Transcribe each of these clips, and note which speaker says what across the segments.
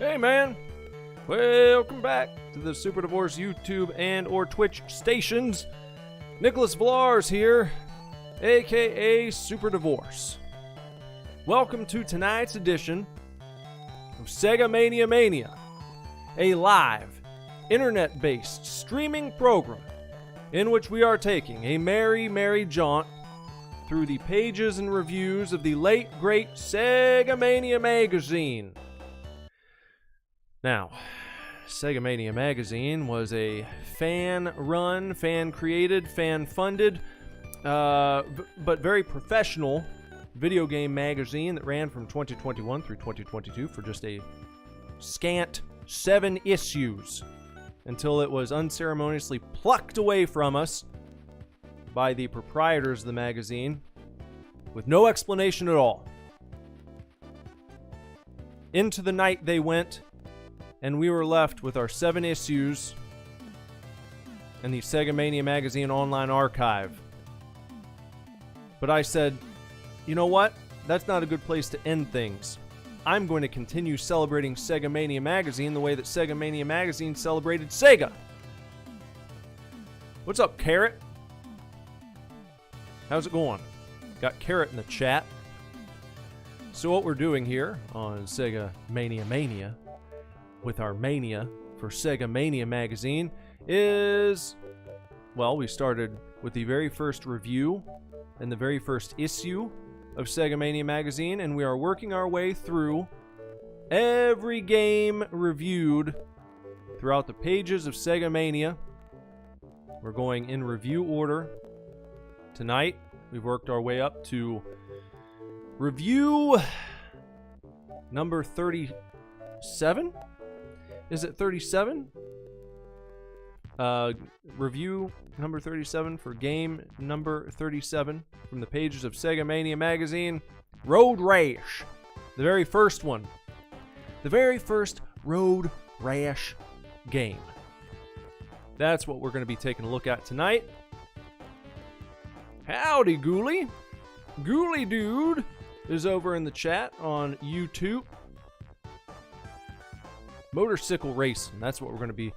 Speaker 1: Hey man, welcome back to the Super Divorce YouTube and or Twitch stations. Nicholas Vlars here, aka Super Divorce. Welcome to tonight's edition of Sega Mania, a live, internet-based streaming program in which we are taking a merry jaunt through the pages and reviews of the late great Sega Mania magazine. Now, Sega Mania magazine was a fan-run, fan-created, fan-funded, but very professional video game magazine that ran from 2021 through 2022 for just a scant 7 issues until it was unceremoniously plucked away from us by the proprietors of the magazine with no explanation at all. Into the night they went, and we were left with our 7 issues and the Sega Mania magazine online archive. But I said, you know what? That's not a good place to end things. I'm going to continue celebrating Sega Mania magazine the way that Sega Mania magazine celebrated Sega. What's up, Carrot? How's it going? Got Carrot in the chat. So what we're doing here on Sega Mania with our mania for Sega Mania magazine is, well, we started with the very first review and the very first issue of Sega Mania magazine, and we are working our way through every game reviewed throughout the pages of Sega Mania. We're going in review order. Tonight, we've worked our way up to review number 37? Is it 37? Review number 37 for game number 37 from the pages of Sega Mania magazine, Road Rash. The very first one. The very first Road Rash game. That's what we're going to be taking a look at tonight. Howdy, Ghoulie. Ghoulie Dude is over in the chat on YouTube. Motorcycle racing, that's what we're going to be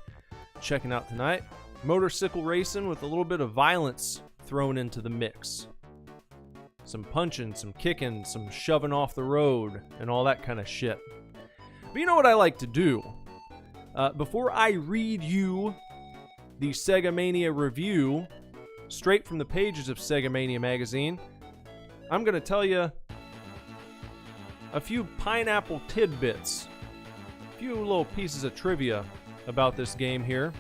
Speaker 1: checking out tonight. Motorcycle racing with a little bit of violence thrown into the mix. Some punching, some kicking, some shoving off the road, and all that kind of shit. But you know what I like to do? Before I read you the Sega Mania review straight from the pages of Sega Mania magazine, I'm going to tell you a few pineapple tidbits. A few little pieces of trivia about this game here.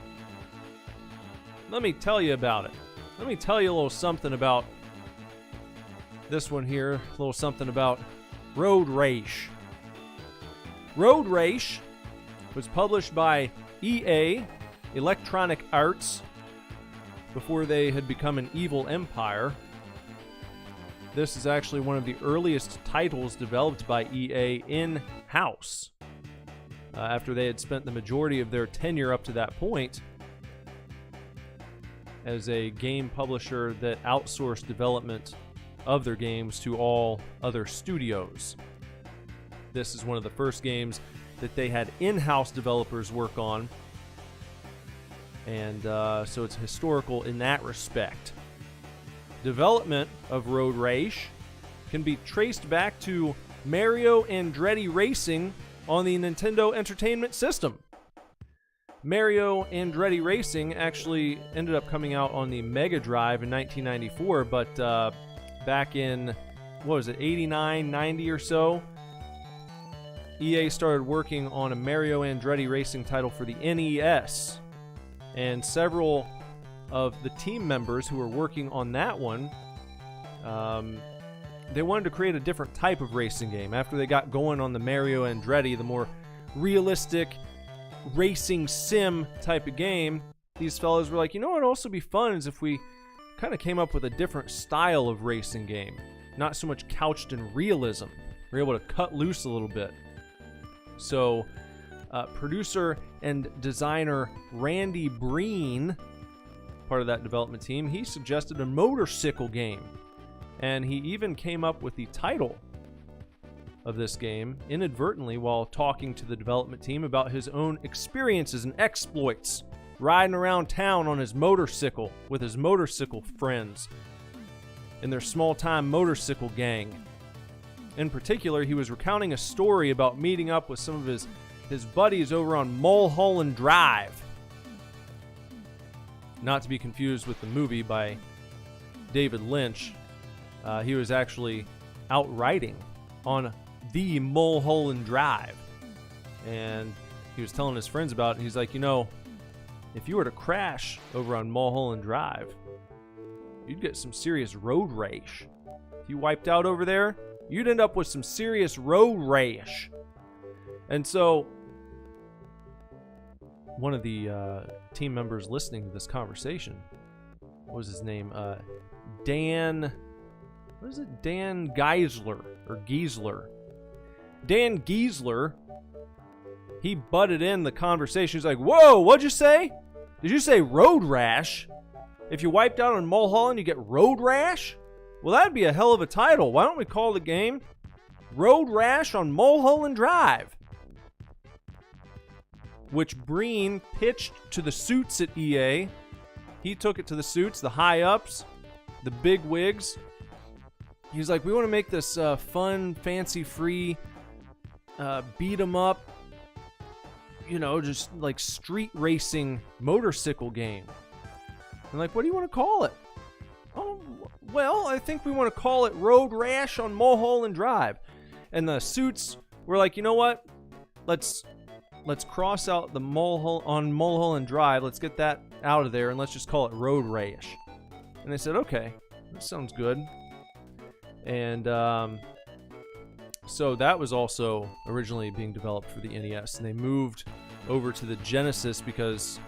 Speaker 1: Let me tell you about it. Let me tell you a little something about this one here. A little something about Road Rash. Road Rash was published by EA, Electronic Arts, before they had become an evil empire. This is actually one of the earliest titles developed by EA in-house. After they had spent the majority of their tenure up to that point as a game publisher that outsourced development of their games to all other studios. This is one of the first games that they had in-house developers work on, and so it's historical in that respect. Development of Road Rash can be traced back to Mario Andretti Racing on the Nintendo Entertainment System. Mario Andretti Racing actually ended up coming out on the Mega Drive in 1994, but back in, what was it, 89, 90 or so, EA started working on a Mario Andretti Racing title for the NES. And several of the team members who were working on that one, they wanted to create a different type of racing game. After they got going on the Mario Andretti, the more realistic racing sim type of game, these fellas were like, you know what would also be fun is if we kind of came up with a different style of racing game. Not so much couched in realism. We're able to cut loose a little bit. So, producer and designer Randy Breen, part of that development team, he suggested a motorcycle game. And he even came up with the title of this game inadvertently while talking to the development team about his own experiences and exploits riding around town on his motorcycle with his motorcycle friends in their small-time motorcycle gang. In particular, he was recounting a story about meeting up with some of his buddies over on Mulholland Drive. Not to be confused with the movie by David Lynch. He was actually out riding on the Mulholland Drive. And he was telling his friends about it. And he's like, you know, if you were to crash over on Mulholland Drive, you'd get some serious road rash. If you wiped out over there, you'd end up with some serious road rash. And so one of the team members listening to this conversation, what was his name? Dan Geisler or Giesler. Dan Giesler, he butted in the conversation. He's like, whoa, what'd you say? Did you say road rash? If you wiped out on Mulholland, you get road rash? Well, that'd be a hell of a title. Why don't we call the game Road Rash on Mulholland Drive? Which Breen pitched to the suits at EA. He took it to the suits, the high-ups, the big wigs. He's like, we want to make this fun, fancy-free, beat-em-up, you know, just like street racing motorcycle game. And like, what do you want to call it? Oh, well, I think we want to call it Road Rash on Mulholland Drive. And the suits were like, you know what? Let's cross out the Mulholland Drive. Let's get that out of there, and let's just call it Road Rash. And they said, okay, that sounds good. And so that was also originally being developed for the NES, and they moved over to the Genesis because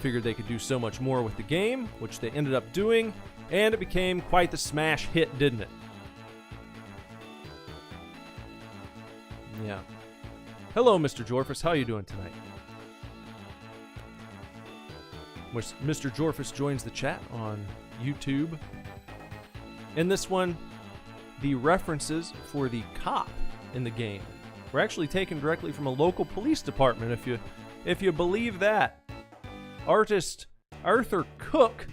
Speaker 1: figured they could do so much more with the game, which they ended up doing, and it became quite the smash hit, didn't it? Yeah. Hello, Mr. Jorfus. How are you doing tonight? Mr. Jorfus joins the chat on YouTube. In this one, the references for the cop in the game were actually taken directly from a local police department, if you believe that. Artist Arthur Cook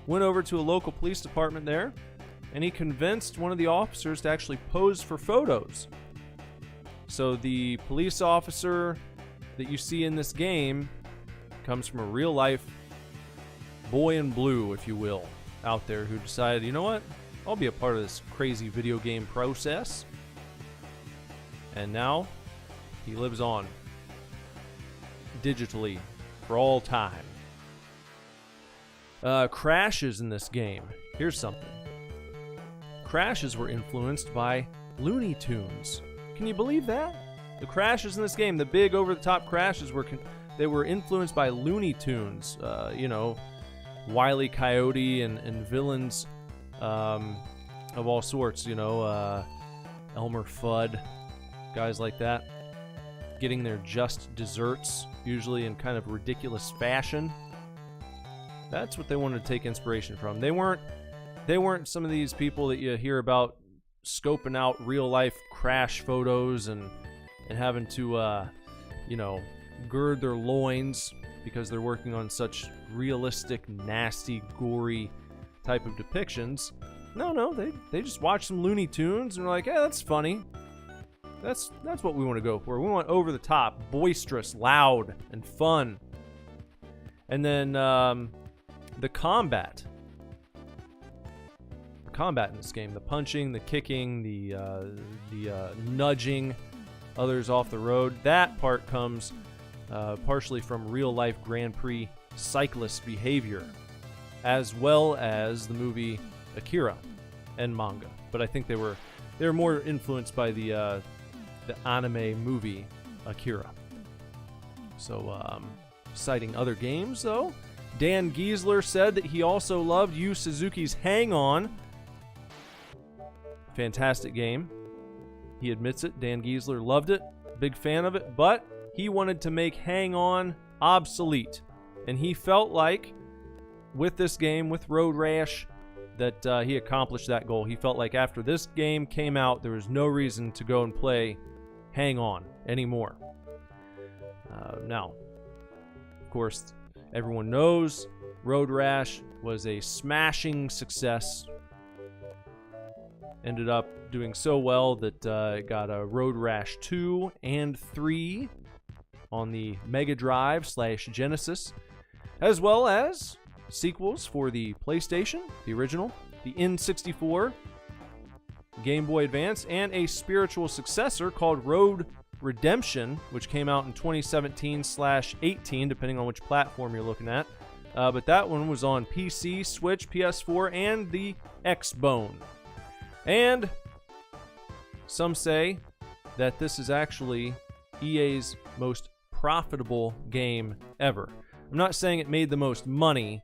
Speaker 1: went over to a local police department there, and he convinced one of the officers to actually pose for photos. So the police officer that you see in this game comes from a real-life boy in blue, if you will, out there who decided, you know what, I'll be a part of this crazy video game process. And now he lives on digitally for all time. Crashes in this game. Here's something. Crashes were influenced by Looney Tunes. Can you believe that? The crashes in this game, the big over-the-top crashes, they were influenced by Looney Tunes. You know, Wile E. Coyote and villains of all sorts. You know, Elmer Fudd, guys like that, getting their just desserts, usually in kind of ridiculous fashion. That's what they wanted to take inspiration from. They weren't some of these people that you hear about scoping out real life crash photos and having to you know, gird their loins because they're working on such realistic, nasty, gory type of depictions. No, they just watch some Looney Tunes and are like, hey, that's funny. That's what we want to go for. We want over the top, boisterous, loud, and fun. And then the combat in this game, the punching, the kicking, the nudging others off the road, that part comes partially from real-life Grand Prix cyclist behavior, as well as the movie Akira and manga. But I think they were more influenced by the anime movie Akira. So, citing other games, though, Dan Giesler said that he also loved Yu Suzuki's Hang On. Fantastic game. He admits it. Dan Giesler loved it. Big fan of it. But he wanted to make Hang On obsolete. And he felt like, with this game, with Road Rash, that he accomplished that goal. He felt like after this game came out, there was no reason to go and play Hang On anymore. Now, of course, everyone knows Road Rash was a smashing success. Ended up doing so well that it got a Road Rash 2 and 3 on the Mega Drive / Genesis, as well as sequels for the PlayStation, the original, the N64, Game Boy Advance, and a spiritual successor called Road Redemption, which came out in 2017/18, depending on which platform you're looking at. But that one was on PC, Switch, PS4, and the Xbone. And some say that this is actually EA's most profitable game ever. I'm not saying it made the most money,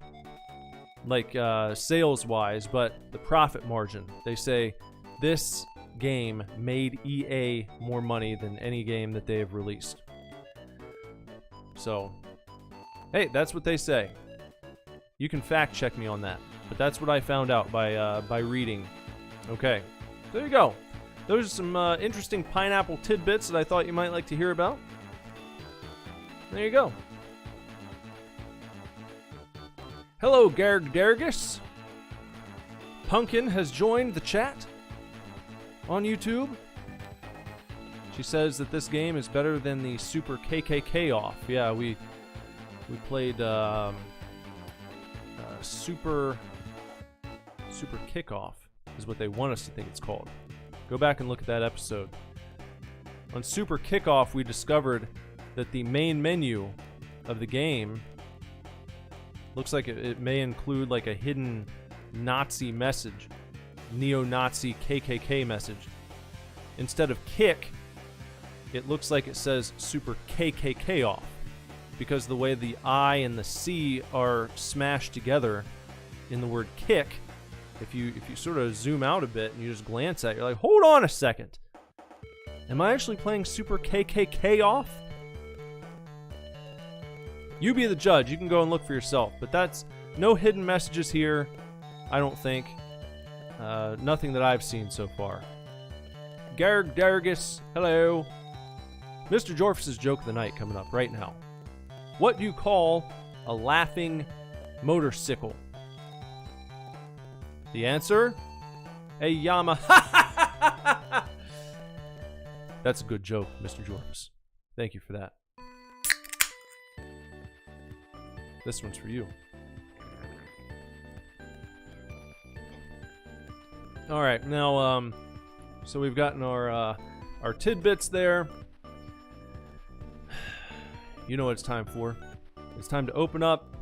Speaker 1: like sales-wise, but the profit margin. They say this game made EA more money than any game that they have released. So, hey, that's what they say. You can fact check me on that, but that's what I found out by reading. Okay, there you go. Those are some interesting pineapple tidbits that I thought you might like to hear about. There you go. Hello, Gargus. Pumpkin has joined the chat on YouTube. She says that this game is better than the Super KKK off. Yeah, we played Super Kickoff is what they want us to think it's called. Go back and look at that episode. On Super Kickoff, we discovered that the main menu of the game looks like it may include like a hidden Nazi message, neo-Nazi KKK message. Instead of kick, it looks like it says Super KKK off, because the way the I and the C are smashed together in the word kick, if you sort of zoom out a bit and you just glance at it, you're like, hold on a second. Am I actually playing Super KKK off? You be the judge. You can go and look for yourself. But that's no hidden messages here, I don't think. Nothing that I've seen so far. Gargus, hello. Mr. Jorfus' joke of the night coming up right now. What do you call a laughing motorcycle? The answer? A Yamaha. That's a good joke, Mr. Jorfus. Thank you for that. This one's for you. All right, now, so we've gotten our tidbits there. You know what it's time for. It's time to open up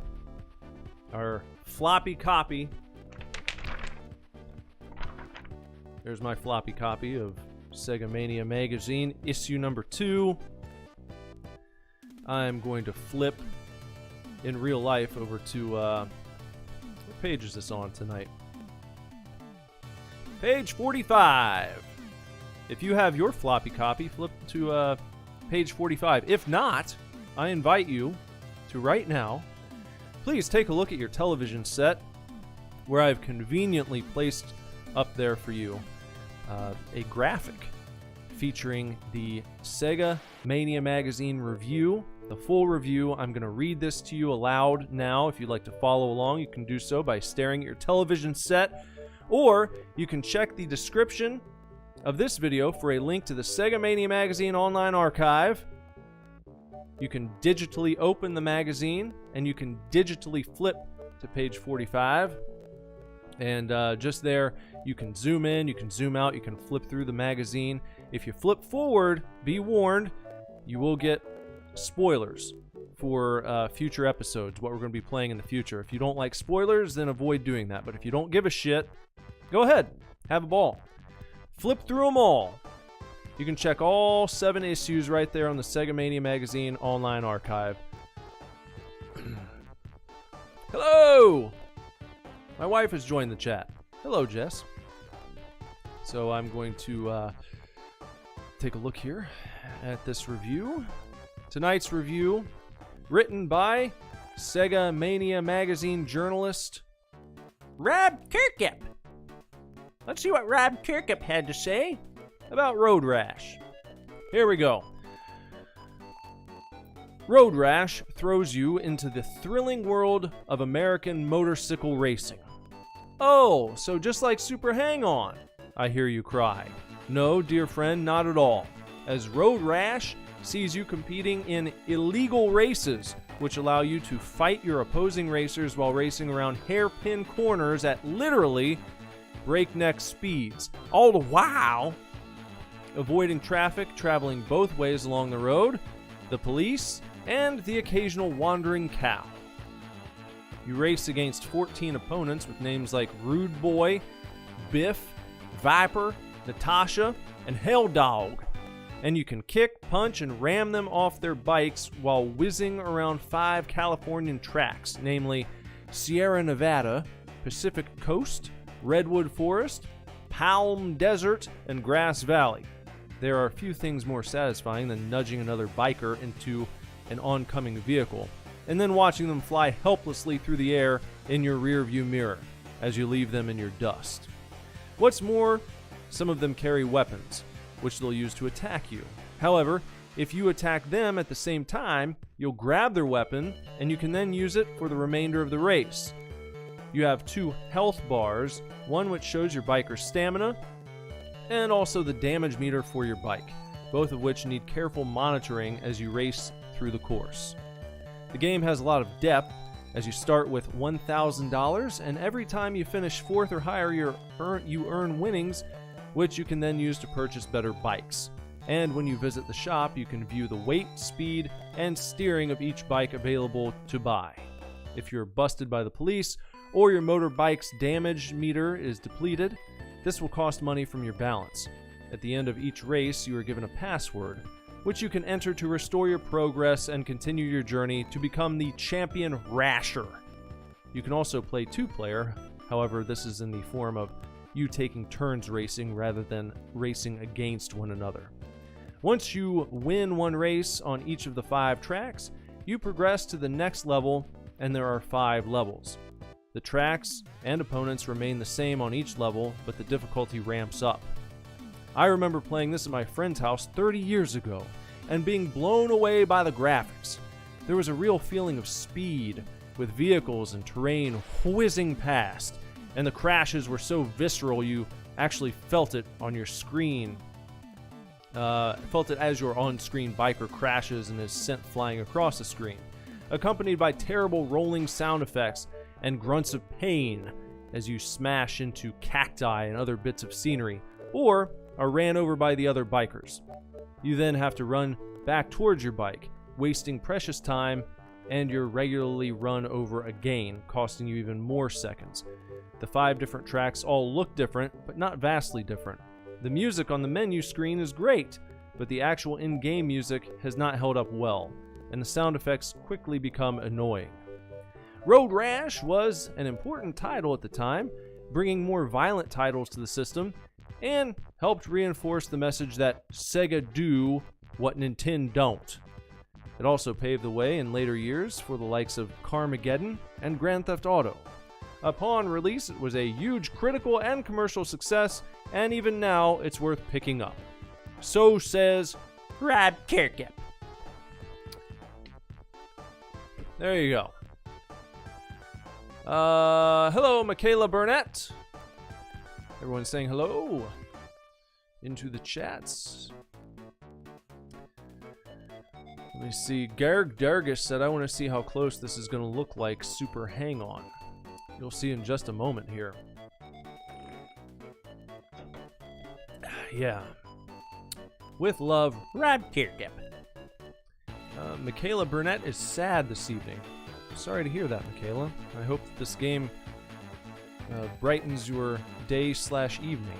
Speaker 1: our floppy copy. There's my floppy copy of Sega Mania Magazine, issue number 2. I'm going to flip in real life over to, what page is this on tonight? Page 45. If you have your floppy copy, flip to page 45. If not, I invite you to right now, please take a look at your television set, where I've conveniently placed up there for you a graphic featuring the Sega Mania Magazine review, the full review. I'm going to read this to you aloud now. If you'd like to follow along, you can do so by staring at your television set, or you can check the description of this video for a link to the Sega Mania Magazine online archive. You can digitally open the magazine, and you can digitally flip to page 45. And just there, you can zoom in, you can zoom out, you can flip through the magazine. If you flip forward, be warned, you will get spoilers for future episodes, what we're going to be playing in the future. If you don't like spoilers, then avoid doing that. But if you don't give a shit, go ahead, have a ball. Flip through them all. You can check all 7 issues right there on the Sega Mania Magazine online archive. Hello! My wife has joined the chat. Hello, Jess. So I'm going to take a look here at this review. Tonight's review, written by Sega Mania Magazine journalist Rob Kirkup. Let's see what Rob Kirkup had to say about Road Rash. Here we go. Road Rash throws you into the thrilling world of American motorcycle racing. Oh, so just like Super Hang-On, I hear you cry. No, dear friend, not at all, as Road Rash sees you competing in illegal races, which allow you to fight your opposing racers while racing around hairpin corners at literally breakneck speeds, all the while avoiding traffic traveling both ways along the road, the police, and the occasional wandering cow. You race against 14 opponents with names like Rude Boy, Biff, Viper, Natasha, and Hell Dog. And you can kick, punch, and ram them off their bikes while whizzing around 5 Californian tracks, namely Sierra Nevada, Pacific Coast, Redwood Forest, Palm Desert, and Grass Valley. There are few things more satisfying than nudging another biker into an oncoming vehicle, and then watching them fly helplessly through the air in your rearview mirror as you leave them in your dust. What's more, some of them carry weapons, which they'll use to attack you. However, if you attack them at the same time, you'll grab their weapon, and you can then use it for the remainder of the race. You have 2 health bars, one which shows your biker's stamina, and also the damage meter for your bike, both of which need careful monitoring as you race through the course. The game has a lot of depth, as you start with $1,000, and every time you finish 4th or higher, you earn winnings, which you can then use to purchase better bikes. And when you visit the shop, you can view the weight, speed, and steering of each bike available to buy. If you're busted by the police, or your motorbike's damage meter is depleted, this will cost money from your balance. At the end of each race, you are given a password, which you can enter to restore your progress and continue your journey to become the champion Rasher. You can also play 2-player, however, this is in the form of you taking turns racing rather than racing against one another. Once you win one race on each of the 5 tracks, you progress to the next level, and there are 5 levels. The tracks and opponents remain the same on each level, but the difficulty ramps up. I remember playing this at my friend's house 30 years ago and being blown away by the graphics. There was a real feeling of speed, with vehicles and terrain whizzing past, and the crashes were so visceral you actually felt it on your screen. Felt it as your on-screen biker crashes and is sent flying across the screen, accompanied by terrible rolling sound effects and grunts of pain as you smash into cacti and other bits of scenery, or are ran over by the other bikers. You then have to run back towards your bike, wasting precious time, and you're regularly run over again, costing you even more seconds. The 5 different tracks all look different, but not vastly different. The music on the menu screen is great, but the actual in-game music has not held up well, and the sound effects quickly become annoying. Road Rash was an important title at the time, bringing more violent titles to the system, and helped reinforce the message that Sega do what Nintendo don't. It also paved the way in later years for the likes of Carmageddon and Grand Theft Auto. Upon release, it was a huge critical and commercial success, and even now, it's worth picking up. So says Rob Kirkup. There you go. Hello, Michaela Burnett. Everyone's saying hello into the chats. Let me see. Garg Dargish said, I want to see how close this is going to look like Super Hang-On. You'll see in just a moment here. Yeah. With love, Rob Kirkup. Michaela Burnett is sad this evening. Sorry to hear that, Michaela. I hope that this game brightens your day/evening.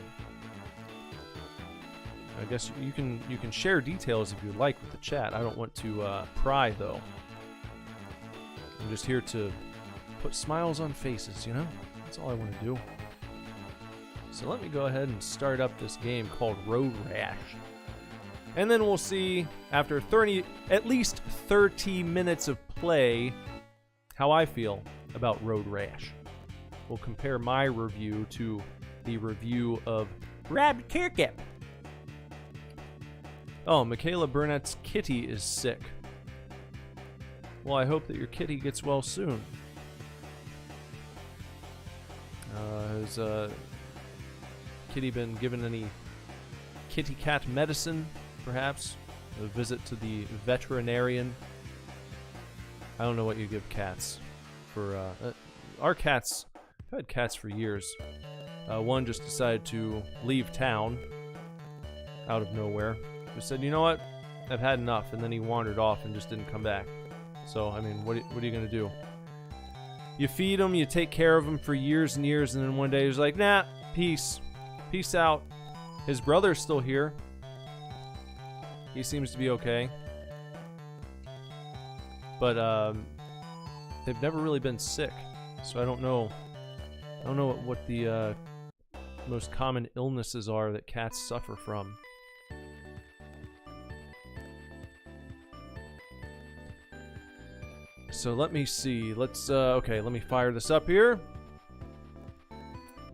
Speaker 1: I guess you can share details if you'd like with the chat. I don't want to pry, though. I'm just here to put smiles on faces, you know? That's all I want to do. So let me go ahead and start up this game called Road Rash. And then we'll see, after at least 30 minutes of play, how I feel about Road Rash. we'll compare my review to the review of Rabbit Kirkip. Oh, Michaela Burnett's kitty is sick. Well, I hope that your kitty gets well soon. Has kitty been given any kitty cat medicine, perhaps? A visit to the veterinarian? I don't know what you give cats. For our cats, I've had cats for years. One just decided to leave town out of nowhere. Just said, you know what, I've had enough, and then he wandered off and just didn't come back. So, I mean, what are you gonna do? You feed him, you take care of him for years and years, and then one day he's like, nah, peace out. His brother's still here. He seems to be okay. But, they've never really been sick, so I don't know what the, most common illnesses are that cats suffer from. So let me see. Let's, okay, let me fire this up here.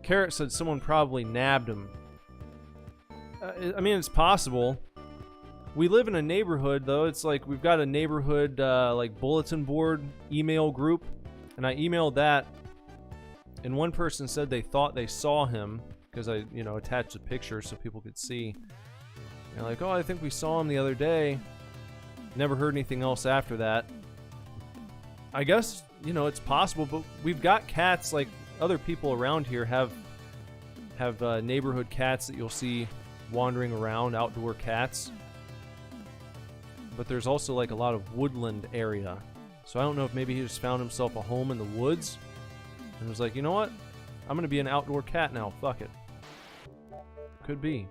Speaker 1: Carrot said someone probably nabbed him. I mean, it's possible. We live in a neighborhood, though. It's like we've got a neighborhood, like, bulletin board email group. And I emailed that. And one person said they thought they saw him. Because I, you know, attached a picture so people could see. And they're like, oh, I think we saw him the other day. Never heard anything else after that. I guess, you know, it's possible, but we've got cats, like other people around here have neighborhood cats that you'll see wandering around, outdoor cats. But there's also like a lot of woodland area. So I don't know if maybe he just found himself a home in the woods and was like, you know what? I'm gonna be an outdoor cat now, fuck it. Could be.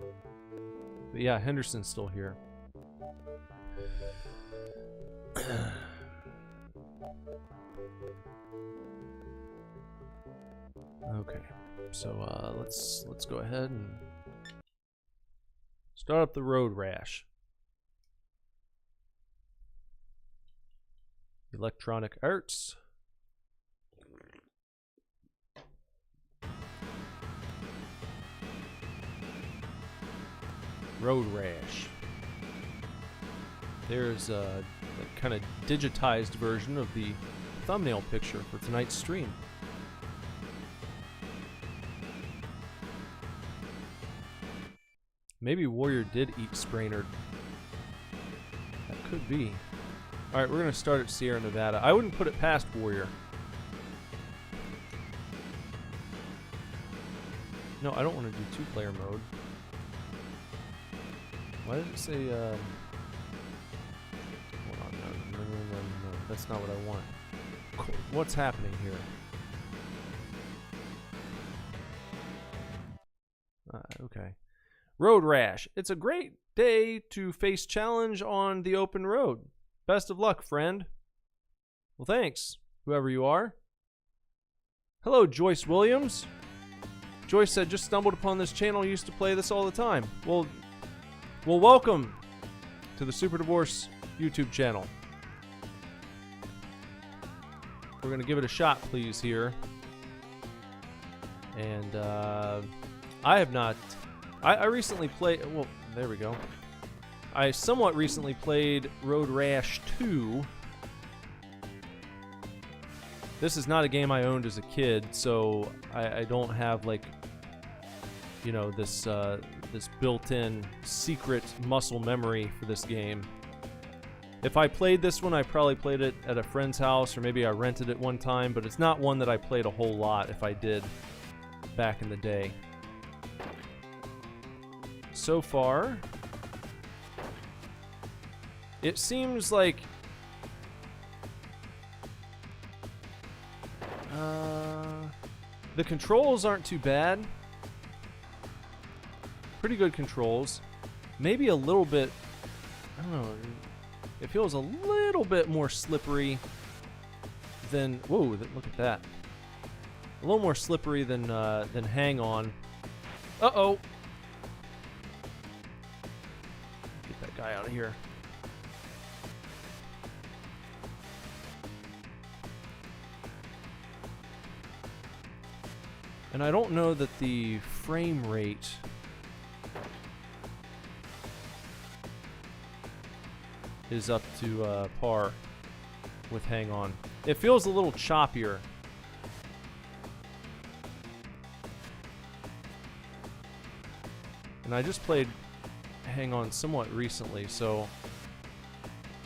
Speaker 1: But yeah, Henderson's still here. Okay, so let's go ahead and start up the Road Rash. Electronic Arts. Road Rash. There's a kind of digitized version of the thumbnail picture for tonight's stream. Maybe Warrior did eat Sprainerd. That could be. Alright, we're going to start at Sierra Nevada. I wouldn't put it past Warrior. No, I don't want to do two-player mode. Why did it say, hold on, no. That's not what I want. What's happening here? Okay. Road Rash. It's a great day to face challenge on the open road. Best of luck, friend. Well, thanks, whoever you are. Hello, Joyce Williams. Joyce said, just stumbled upon this channel, used to play this all the time. Well, welcome to the Super Divorce YouTube channel. We're going to give it a shot, please, here. And, I have not... I recently played... Well, there we go. I somewhat recently played Road Rash 2. This is not a game I owned as a kid, so I don't have, like, you know, this built-in secret muscle memory for this game. If I played this one, I probably played it at a friend's house, or maybe I rented it one time, but it's not one that I played a whole lot if I did back in the day. So far, it seems like the controls aren't too bad. Pretty good controls. Maybe a little bit, I don't know, it feels a little bit more slippery than, whoa, look at that. A little more slippery than Hang On. Uh-oh. Get that guy out of here. And I don't know that the frame rate is up to par with Hang On. It feels a little choppier. And I just played Hang On somewhat recently, so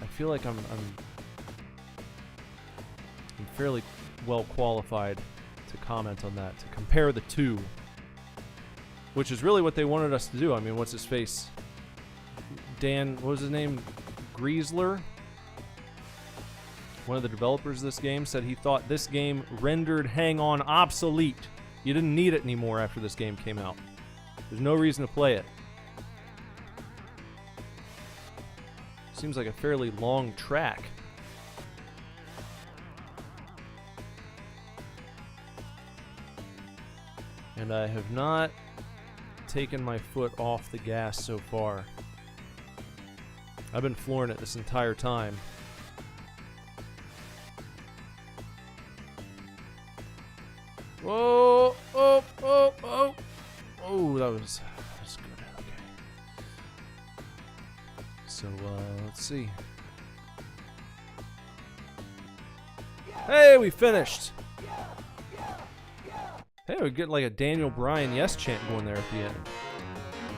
Speaker 1: I feel like I'm fairly well qualified to comment on that, to compare the two, which is really what they wanted us to do. I mean, what's his face? Dan, what was his name? Griesler, one of the developers of this game, said he thought this game rendered Hang On obsolete. You didn't need it anymore after this game came out. There's no reason to play it. Seems like a fairly long track. And I have not taken my foot off the gas so far. I've been flooring it this entire time. Whoa! Oh! Oh! Oh! Oh! That was good. Okay. So let's see. Hey, we finished. Hey, we get like a Daniel Bryan yes chant going there at the end.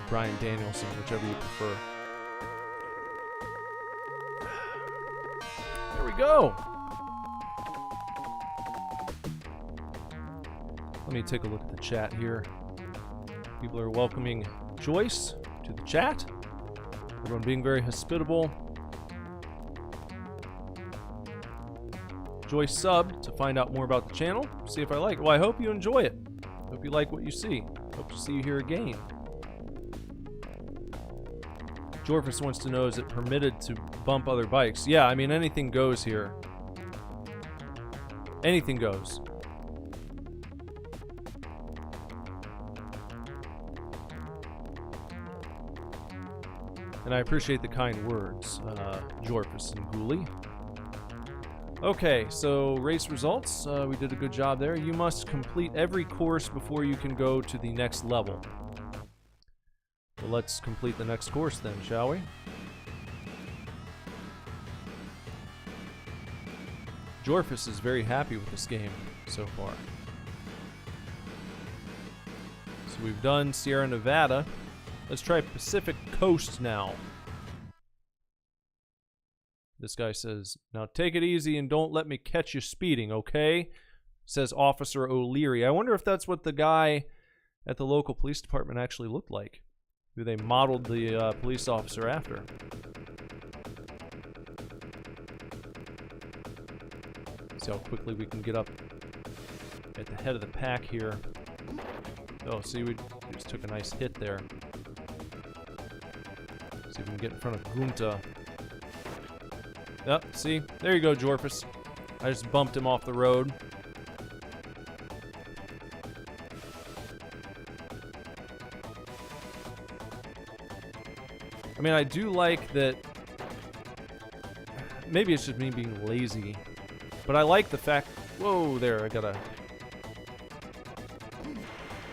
Speaker 1: Bryan Danielson, whichever you prefer. There we go. Let me take a look at the chat here. People are welcoming Joyce to the chat. Everyone being very hospitable. Joyce subbed to find out more about the channel. See if I like it. Well, I hope you enjoy it. Hope you like what you see. Hope to see you here again. Jorfus wants to know, is it permitted to bump other bikes? Yeah, I mean, anything goes here. Anything goes. And I appreciate the kind words, Jorfus and Ghoulie. Okay, so race results. We did a good job there. You must complete every course before you can go to the next level. So let's complete the next course then, shall we? Jorfus is very happy with this game so far. So we've done Sierra Nevada. Let's try Pacific Coast now. This guy says, now take it easy and don't let me catch you speeding, okay? Says Officer O'Leary. I wonder if that's what the guy at the local police department actually looked like, who they modeled the police officer after. See how quickly we can get up at the head of the pack here. Oh, see, we just took a nice hit there. See if we can get in front of Gunta. Yep, see? There you go, Jorfus. I just bumped him off the road. I mean, I do like that. Maybe it's just me being lazy, but I like the fact. Whoa, there, I gotta.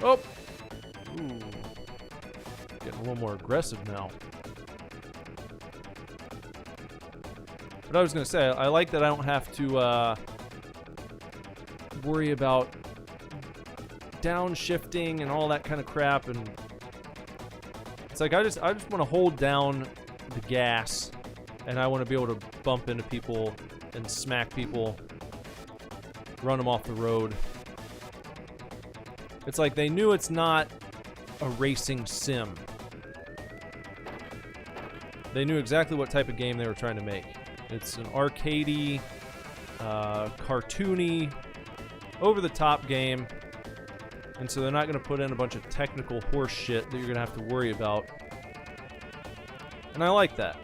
Speaker 1: Oh! Ooh. Getting a little more aggressive now. But I was gonna say, I like that I don't have to worry about downshifting and all that kind of crap, and it's like I just want to hold down the gas, and I want to be able to bump into people and smack people, run them off the road. It's like they knew it's not a racing sim. They knew exactly what type of game they were trying to make. It's an arcadey, cartoony, over-the-top game, and so they're not going to put in a bunch of technical horse shit that you're going to have to worry about. And I like that.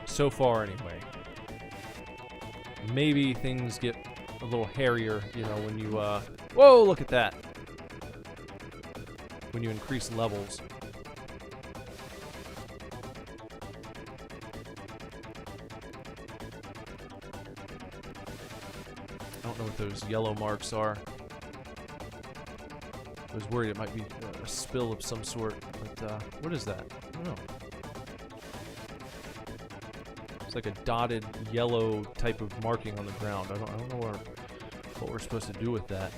Speaker 1: So far, anyway. Maybe things get a little hairier, you know, when you, whoa, look at that! When you increase levels. what those yellow marks are. I was worried it might be a spill of some sort, but what is that? I don't know. It's like a dotted yellow type of marking on the ground. I don't know what we're supposed to do with that.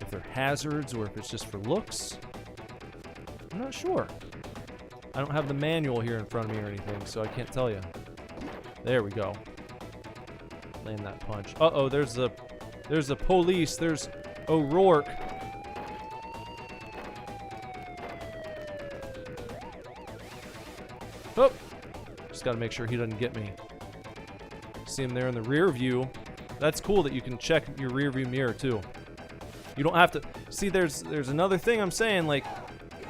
Speaker 1: If they're hazards or if it's just for looks, I'm not sure. I don't have the manual here in front of me or anything, so I can't tell you. There we go. Land that punch. Uh-oh, there's the police. There's O'Rourke. Oh! Just gotta make sure he doesn't get me. See him there in the rear view. That's cool that you can check your rear view mirror too. You don't have to... See, there's another thing I'm saying, like,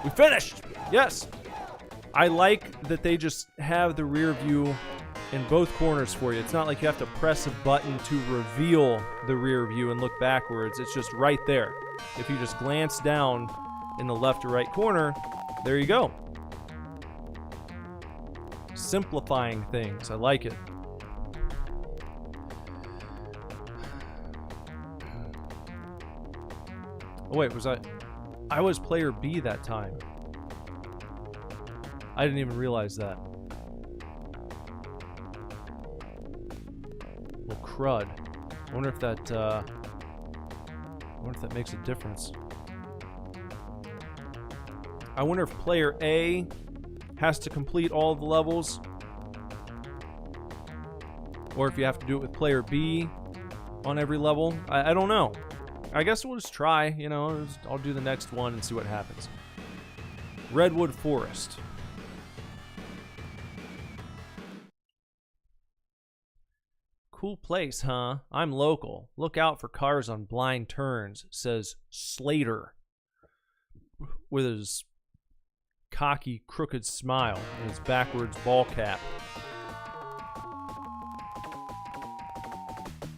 Speaker 1: we finished! Yes! I like that they just have the rear view in both corners for you. It's not like you have to press a button to reveal the rear view and look backwards. It's just right there. If you just glance down in the left or right corner, there you go. Simplifying things. I like it. Oh wait, I was player B that time. I didn't even realize that. Well, crud. I wonder if that makes a difference. I wonder if player A has to complete all the levels, or if you have to do it with player B on every level. I don't know. I guess we'll just try, you know. I'll do the next one and see what happens. Redwood Forest. Cool place, huh? I'm local. Look out for cars on blind turns, says Slater, with his cocky, crooked smile and his backwards ball cap.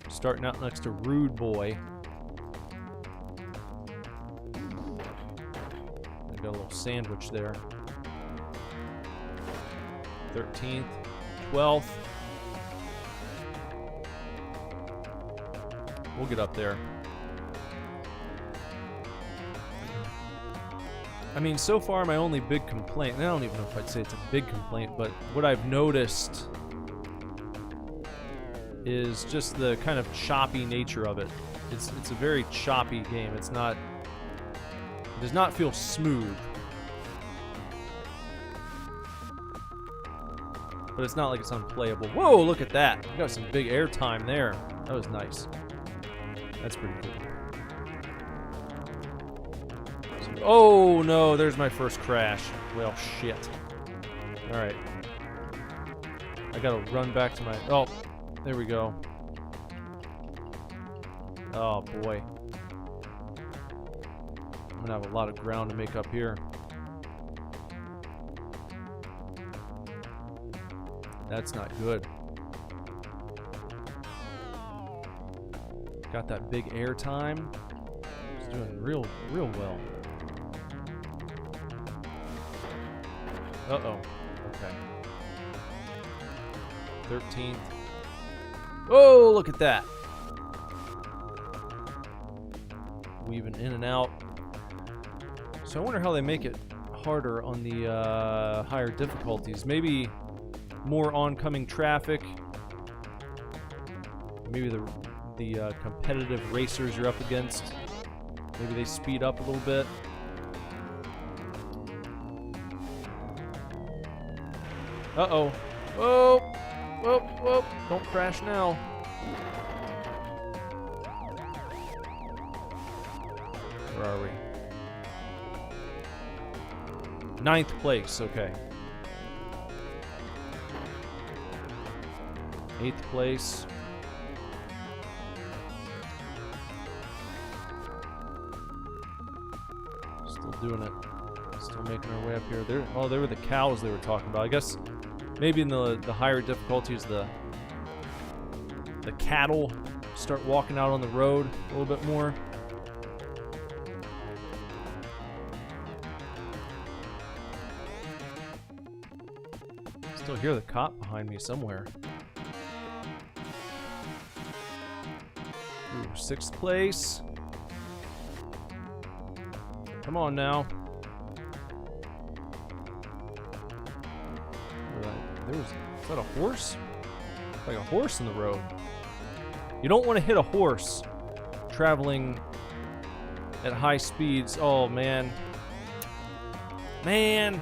Speaker 1: Starting out next to Rude Boy. I got a little sandwich there. 13th, 12th. We'll get up there. I mean, so far my only big complaint, and I don't even know if I'd say it's a big complaint, but what I've noticed is just the kind of choppy nature of it. It's a very choppy game. It does not feel smooth. But it's not like it's unplayable. Whoa, look at that. We got some big air time there. That was nice. That's pretty cool. Oh no, there's my first crash. Well, shit. Alright. I gotta run back to my... Oh, there we go. Oh boy. I'm gonna have a lot of ground to make up here. That's not good. Got that big air time. It's doing real well. Uh-oh. Okay. 13th. Oh, look at that. Weaving in and out. So I wonder how they make it harder on the higher difficulties. Maybe more oncoming traffic. Maybe the competitive racers you're up against, maybe they speed up a little bit. Uh-oh. Whoa! Whoa, whoa! Don't crash now. Where are we? 9th place, okay. 8th place. Still doing it. Still making our way up here. There were the cows they were talking about. I guess maybe in the higher difficulties the cattle start walking out on the road a little bit more. Still hear the cop behind me somewhere. 6th place. Come on now. Is that a horse? Like a horse in the road. You don't want to hit a horse traveling at high speeds. Oh, man. Man.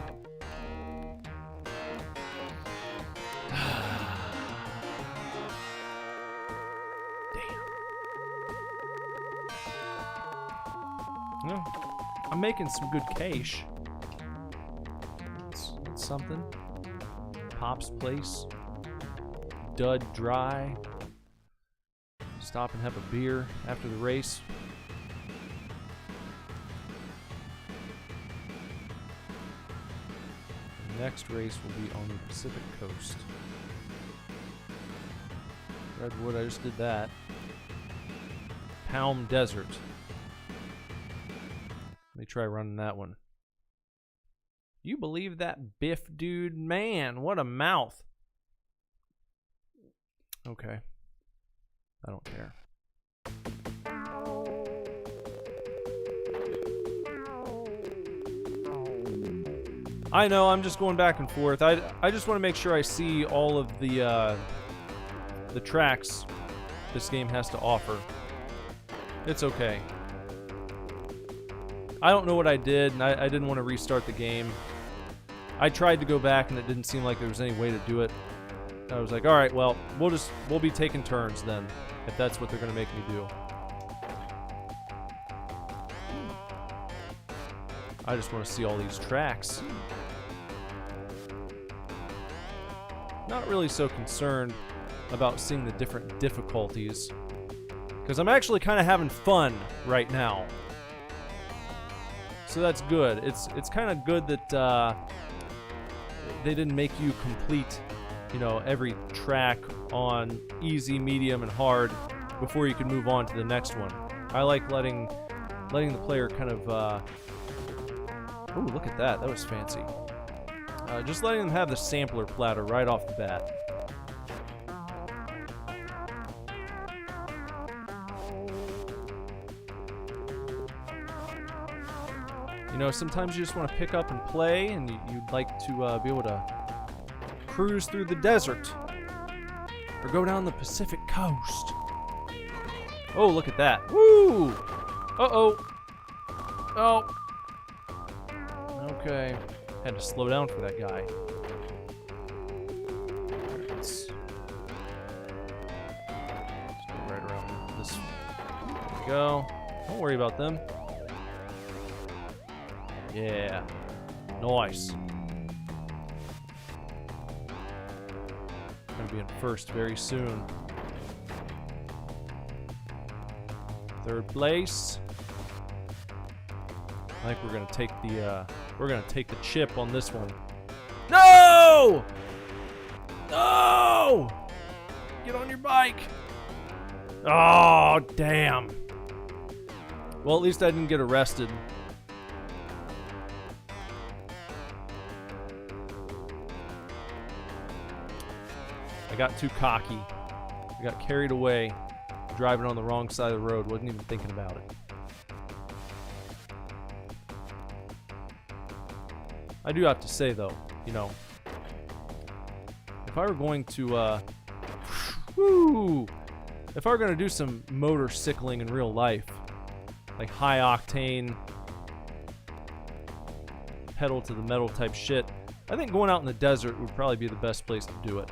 Speaker 1: Well, I'm making some good cash. It's something. Pop's Place. Dud Dry. Stop and have a beer after the race. The next race will be on the Pacific Coast. Redwood, I just did that. Palm Desert. Let me try running that one. You believe that Biff dude? Man, what a mouth. Okay. I don't care. I know, I'm just going back and forth. I just want to make sure I see all of the tracks this game has to offer. It's okay. I don't know what I did, and I didn't want to restart the game. I tried to go back, and it didn't seem like there was any way to do it. I was like, all right, well, we'll be taking turns then, if that's what they're gonna make me do. I just want to see all these tracks. Not really so concerned about seeing the different difficulties, because I'm actually kind of having fun right now. So that's good. It's kind of good that they didn't make you complete, you know, every track on easy, medium, and hard before you can move on to the next one. I like letting the player kind of ooh, look at that. That was fancy. Just letting them have the sampler platter right off the bat. You know, sometimes you just want to pick up and play, and you'd like to be able to cruise through the desert or go down the Pacific Coast. Oh, look at that. Woo! Uh-oh. Oh. Okay. Had to slow down for that guy. Alright, let's go right around this. There we go. Don't worry about them. Yeah. Nice. Gonna be in first very soon. 3rd place. I think we're gonna take the chip on this one. No! No! Get on your bike. Oh, damn. Well, at least I didn't get arrested. I got too cocky. I got carried away driving on the wrong side of the road. Wasn't even thinking about it. I do have to say, though, you know, if I were going to, if I were going to do some motorcycling in real life, like high octane, pedal to the metal type shit, I think going out in the desert would probably be the best place to do it.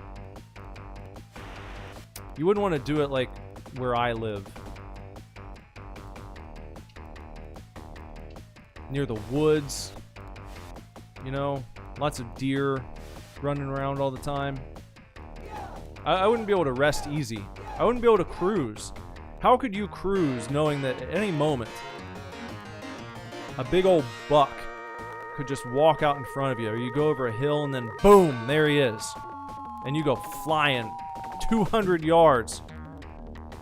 Speaker 1: You wouldn't want to do it like where I live. Near the woods. You know, lots of deer running around all the time. I wouldn't be able to rest easy. I wouldn't be able to cruise. How could you cruise knowing that at any moment a big old buck could just walk out in front of you, or you go over a hill and then boom, there he is. And you go flying 200 yards.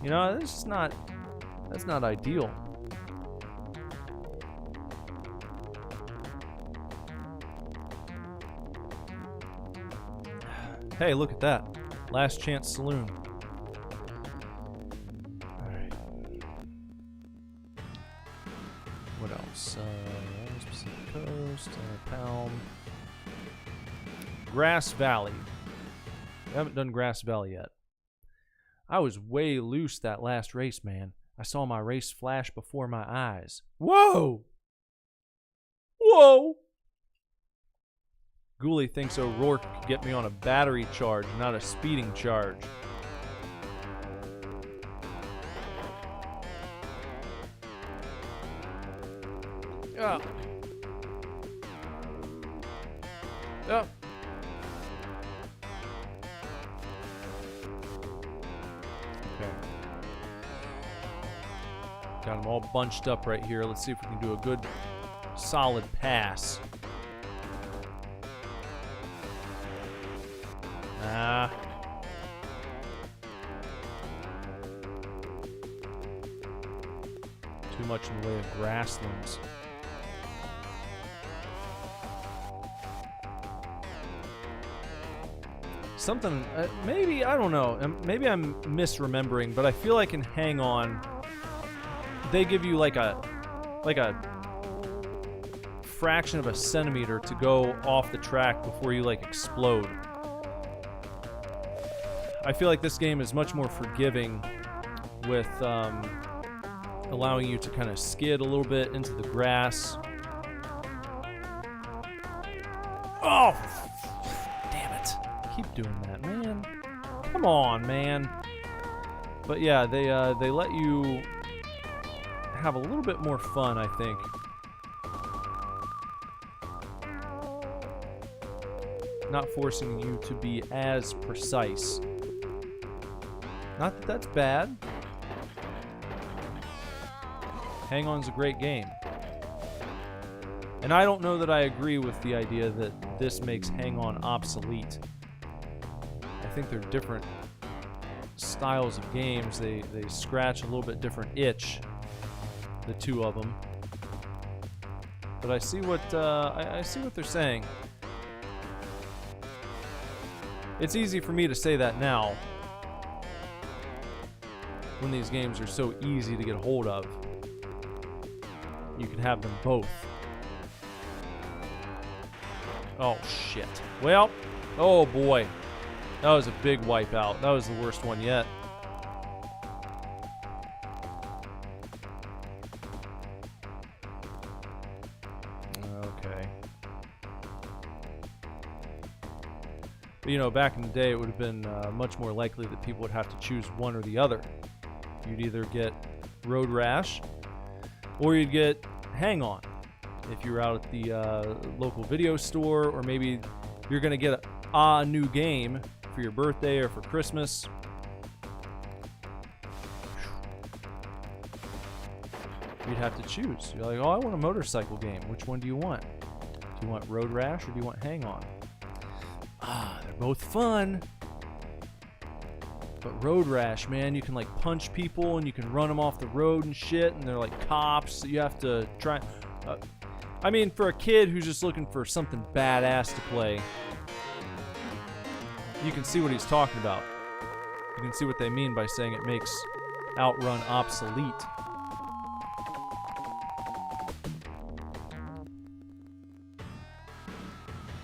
Speaker 1: You know, that's not ideal. Hey, look at that. Last Chance Saloon. Alright. Palm. Grass Valley. We haven't done Grass Valley yet. I was way loose that last race, man. I saw my race flash before my eyes. Whoa! Whoa! Ghoulie thinks O'Rourke could get me on a battery charge, not a speeding charge. Yeah. Yeah. Okay. Got them all bunched up right here. Let's see if we can do a good, solid pass. Ah. Too much in the way of grasslands. Something, maybe, I don't know, maybe I'm misremembering, but I feel like in Hang On, they give you like a fraction of a centimeter to go off the track before you like explode. I feel like this game is much more forgiving with allowing you to kind of skid a little bit into the grass. Oh! Keep doing that, man. Come on, man. But yeah, they let you have a little bit more fun, I think. Not forcing you to be as precise. Not that that's bad. Hang On's a great game. And I don't know that I agree with the idea that this makes Hang On obsolete. I think they're different styles of games. They scratch a little bit different itch, the two of them. But I see what I see what they're saying. It's easy for me to say that now, when these games are so easy to get a hold of. You can have them both. Oh shit. Well, oh boy. That was a big wipeout. That was the worst one yet. Okay. But, you know, back in the day, it would have been much more likely that people would have to choose one or the other. You'd either get Road Rash, or you'd get Hang On. If you're out at the local video store, or maybe you're going to get a new game for your birthday or for Christmas. You'd have to choose. You're like, oh, I want a motorcycle game. Which one do you want? Do you want Road Rash or do you want Hang On? Ah, they're both fun. But Road Rash, man, you can like punch people and you can run them off the road and shit, and they're like cops. So you have to try. I mean, for a kid who's just looking for something badass to play, you can see what he's talking about. You can see what they mean by saying it makes Outrun obsolete.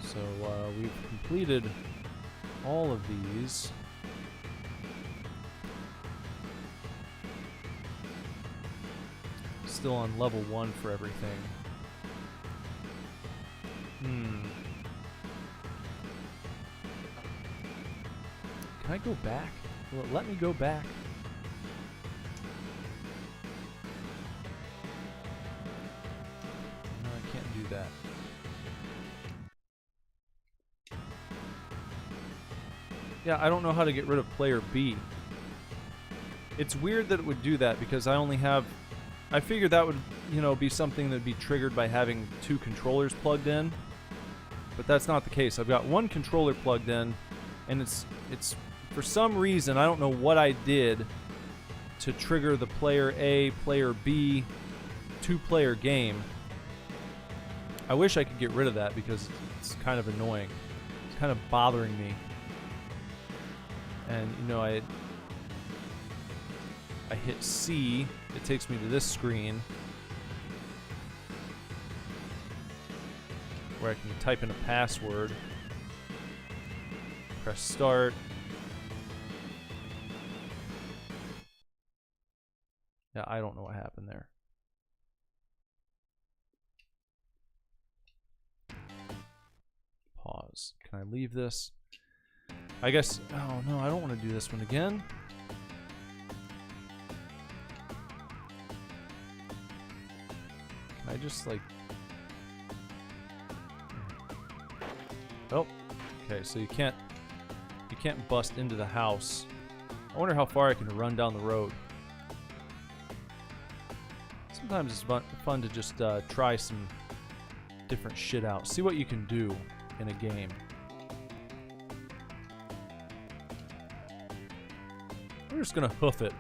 Speaker 1: So we've completed all of these. Still on level 1 for everything. Can I go back? Will it let me go back? No, I can't do that. Yeah, I don't know how to get rid of player B. It's weird that it would do that because I only have... I figured that would, you know, be something that would be triggered by having 2 controllers plugged in. But that's not the case. I've got 1 controller plugged in, and it's for some reason, I don't know what I did to trigger the player A, player B, 2-player game. I wish I could get rid of that because it's kind of annoying. It's kind of bothering me. And, you know, I hit C, it takes me to this screen where I can type in a password. Press start. Yeah, I don't know what happened there. Pause. Can I leave this? I guess... Oh, no, I don't want to do this one again. Can I just, like... Oh. Okay, so you can't bust into the house. I wonder how far I can run down the road. Sometimes it's fun to just try some different shit out. See what you can do in a game. We're just gonna hoof it.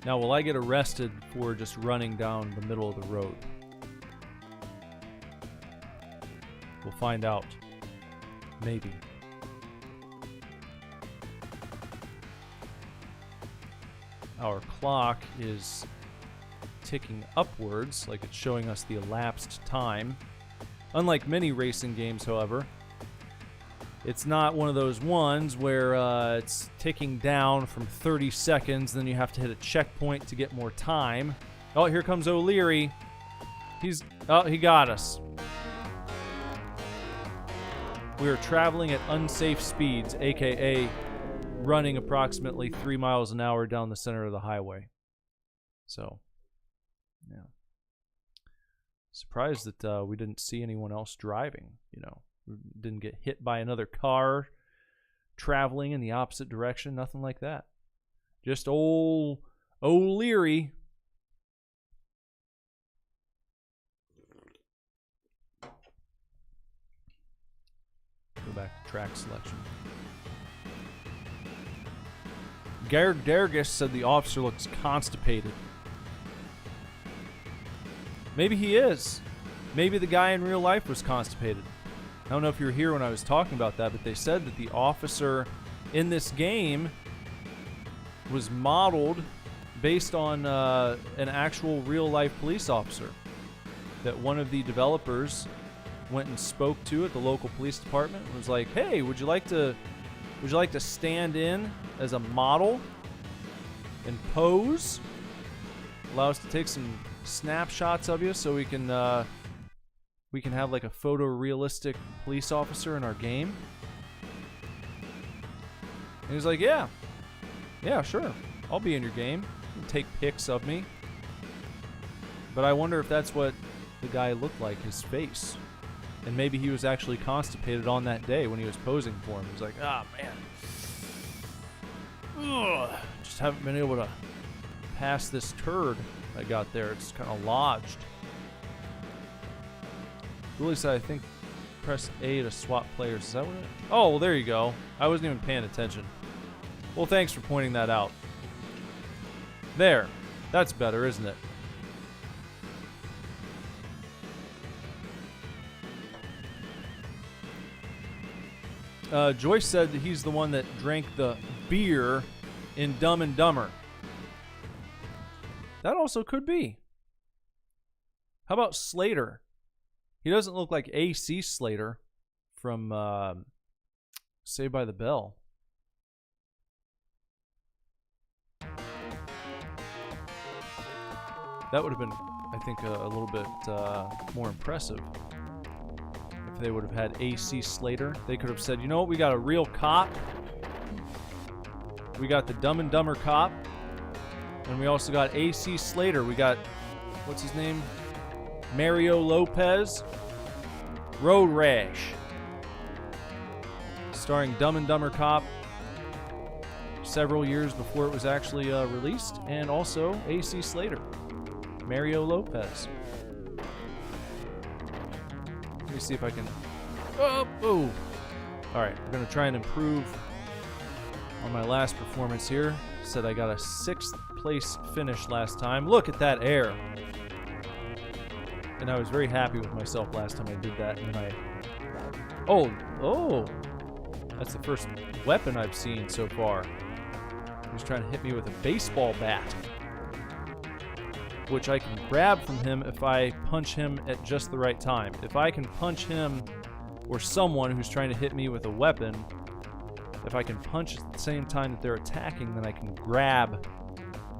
Speaker 1: Now, will I get arrested for just running down the middle of the road? We'll find out. Maybe. Our clock is ticking upwards, like it's showing us the elapsed time. Unlike many racing games, however, it's not one of those ones where it's ticking down from 30 seconds, then you have to hit a checkpoint to get more time. Oh, here comes O'Leary. He got us. We are traveling at unsafe speeds, aka running approximately 3 miles an hour down the center of the highway. So, yeah. Surprised that we didn't see anyone else driving, you know. We didn't get hit by another car traveling in the opposite direction, nothing like that. Just old O'Leary. Go back to track selection. Dergis said the officer looks constipated. Maybe he is. Maybe the guy in real life was constipated. I don't know if you were here when I was talking about that, but they said that the officer in this game was modeled based on an actual real-life police officer that one of the developers went and spoke to at the local police department and was like, "Hey, would you like to stand in as a model and pose? Allow us to take some snapshots of you so we can have like a photorealistic police officer in our game." And he was like, yeah, sure, I'll be in your game. You can take pics of me. But I wonder if that's what the guy looked like, his face. And maybe he was actually constipated on that day when he was posing for him. He was like, ah, man. Ugh, just haven't been able to pass this turd I got there. It's kind of lodged. Willie said, I think press A to swap players. Is that what it is? Oh, well, there you go. I wasn't even paying attention. Well, thanks for pointing that out. There. That's better, isn't it? Joyce said that he's the one that drank the beer in Dumb and Dumber. That also could be. How about Slater? He doesn't look like AC Slater from Saved by the Bell. That would have been, I think, a little bit more impressive. If they would have had AC Slater, they could have said, you know what, we got a real cop. We got the Dumb and Dumber cop. And we also got AC Slater. We got, what's his name? Mario Lopez. Road Rash. Starring Dumb and Dumber Cop several years before it was actually released. And also AC Slater. Mario Lopez. Let me see if I can... Oh! Alright, we're going to try and improve on my last performance here. Said I got a 6th place finish last time. Look at that air. And I was very happy with myself last time I did that. And I... Oh! That's the first weapon I've seen so far. He's trying to hit me with a baseball bat. Which I can grab from him if I punch him at just the right time. If I can punch him or someone who's trying to hit me with a weapon, if I can punch at the same time that they're attacking, then I can grab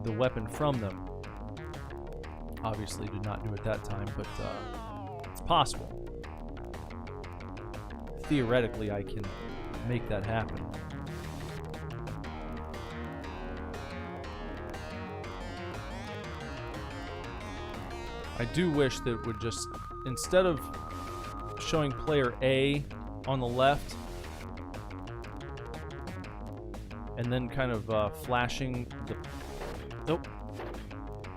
Speaker 1: the weapon from them. Obviously did not do it that time, but it's possible. Theoretically, I can make that happen. I do wish that it would just, instead of showing player A on the left and then kind of flashing the... Nope.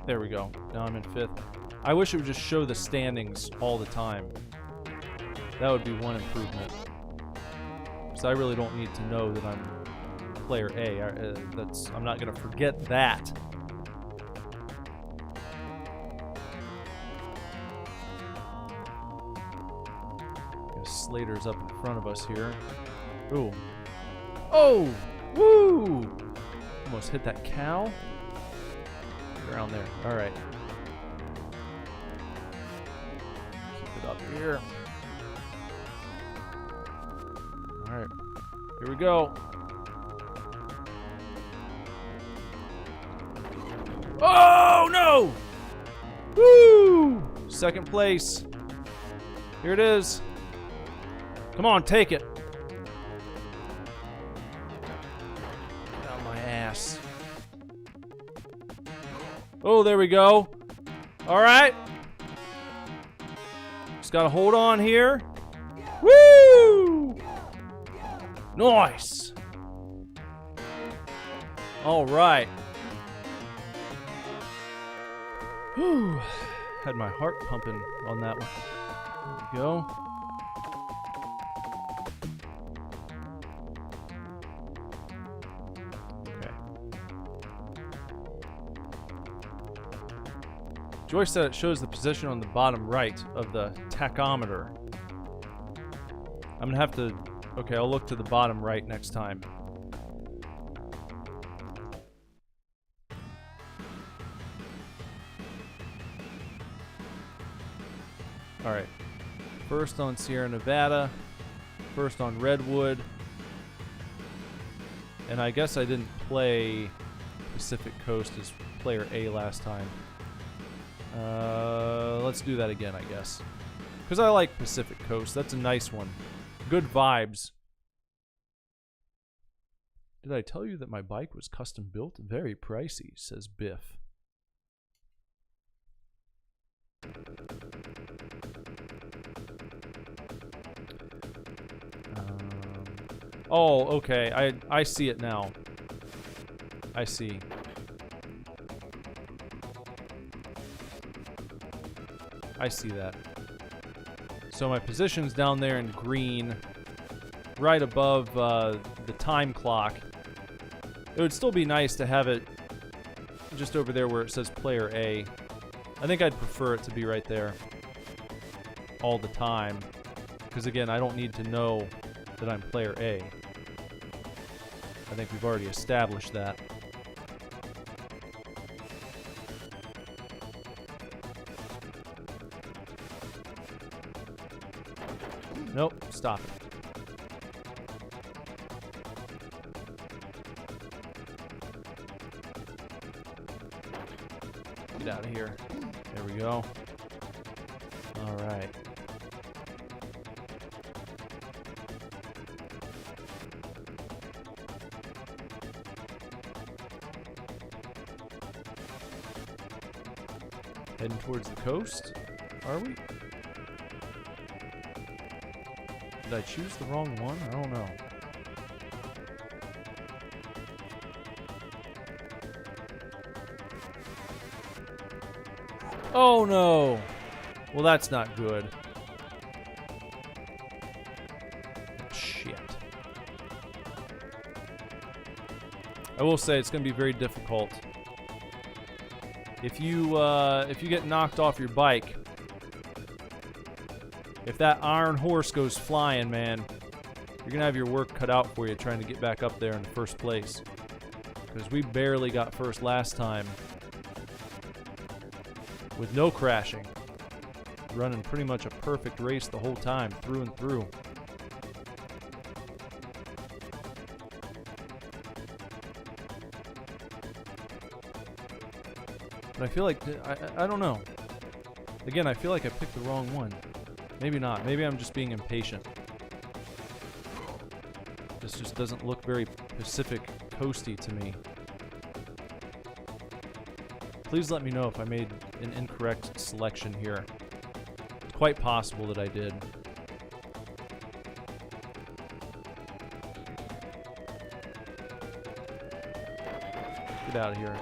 Speaker 1: There we go. Now I'm in 5th. I wish it would just show the standings all the time. That would be one improvement. Because I really don't need to know that I'm player A. I'm not going to forget that. Slater's up in front of us here. Ooh. Oh! Woo! Almost hit that cow. Around there. Alright. Keep it up here. Alright. Here we go. Oh, no! Woo! Second place. Here it is. Come on, take it. Get out of my ass. Oh, there we go. All right. Just got to hold on here. Woo! Nice. All right. Whew. Had my heart pumping on that one. There we go. Joyce said it shows the position on the bottom right of the tachometer. I'm gonna have to... Okay, I'll look to the bottom right next time. Alright. First on Sierra Nevada. First on Redwood. And I guess I didn't play Pacific Coast as player A last time. Let's do that again, I guess. Because I like Pacific Coast. That's a nice one. Good vibes. Did I tell you that my bike was custom built? Very pricey, says Biff. Oh, okay. I see it now. I see. I see that. So my position's down there in green, right above the time clock. It would still be nice to have it just over there where it says player A. I think I'd prefer it to be right there all the time. Because again, I don't need to know that I'm player A. I think we've already established that. Nope, stop it. Get out of here. There we go. All right. Heading towards the coast, are we? Did I choose the wrong one? I don't know. Oh no! Well, that's not good. Shit. I will say it's going to be very difficult. If you get knocked off your bike, if that iron horse goes flying, man, you're gonna have your work cut out for you trying to get back up there in the first place. Because we barely got first last time with no crashing. Running pretty much a perfect race the whole time, through and through. But I feel like, I don't know. Again, I feel like I picked the wrong one. Maybe not. Maybe I'm just being impatient. This just doesn't look very Pacific Coasty to me. Please let me know if I made an incorrect selection here. It's quite possible that I did. Get out of here.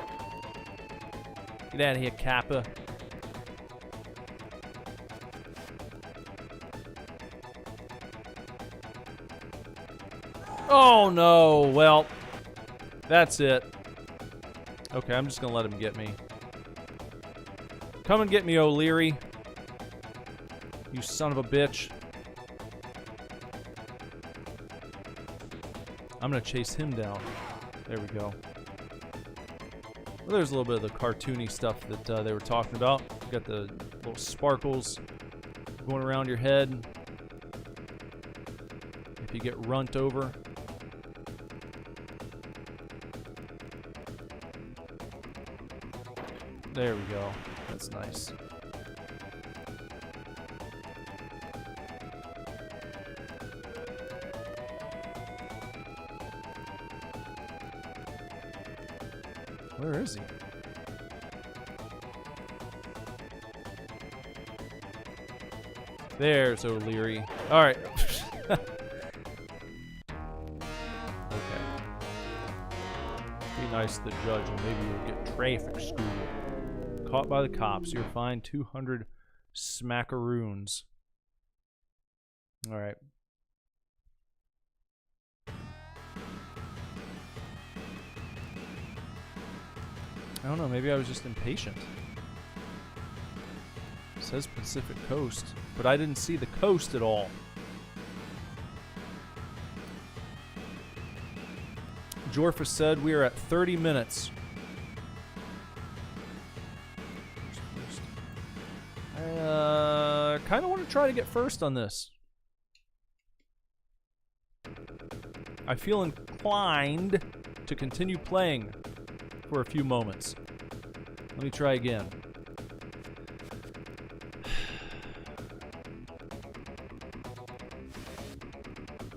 Speaker 1: Get out of here, Kappa. Oh no, well, that's it. Okay, I'm just gonna let him get me. Come and get me, O'Leary. You son of a bitch. I'm gonna chase him down. There we go. Well, there's a little bit of the cartoony stuff that they were talking about. You got the little sparkles going around your head. If you get runt over. There we go. That's nice. Where is he? There's O'Leary. All right. Okay. Be nice to the judge and maybe you'll get traffic school. Caught by the cops. You're fined 200 smackaroons. All right. I don't know. Maybe I was just impatient. It says Pacific Coast, but I didn't see the coast at all. Jorfa said we are at 30 minutes. I kind of want to try to get first on this. I feel inclined to continue playing for a few moments. Let me try again.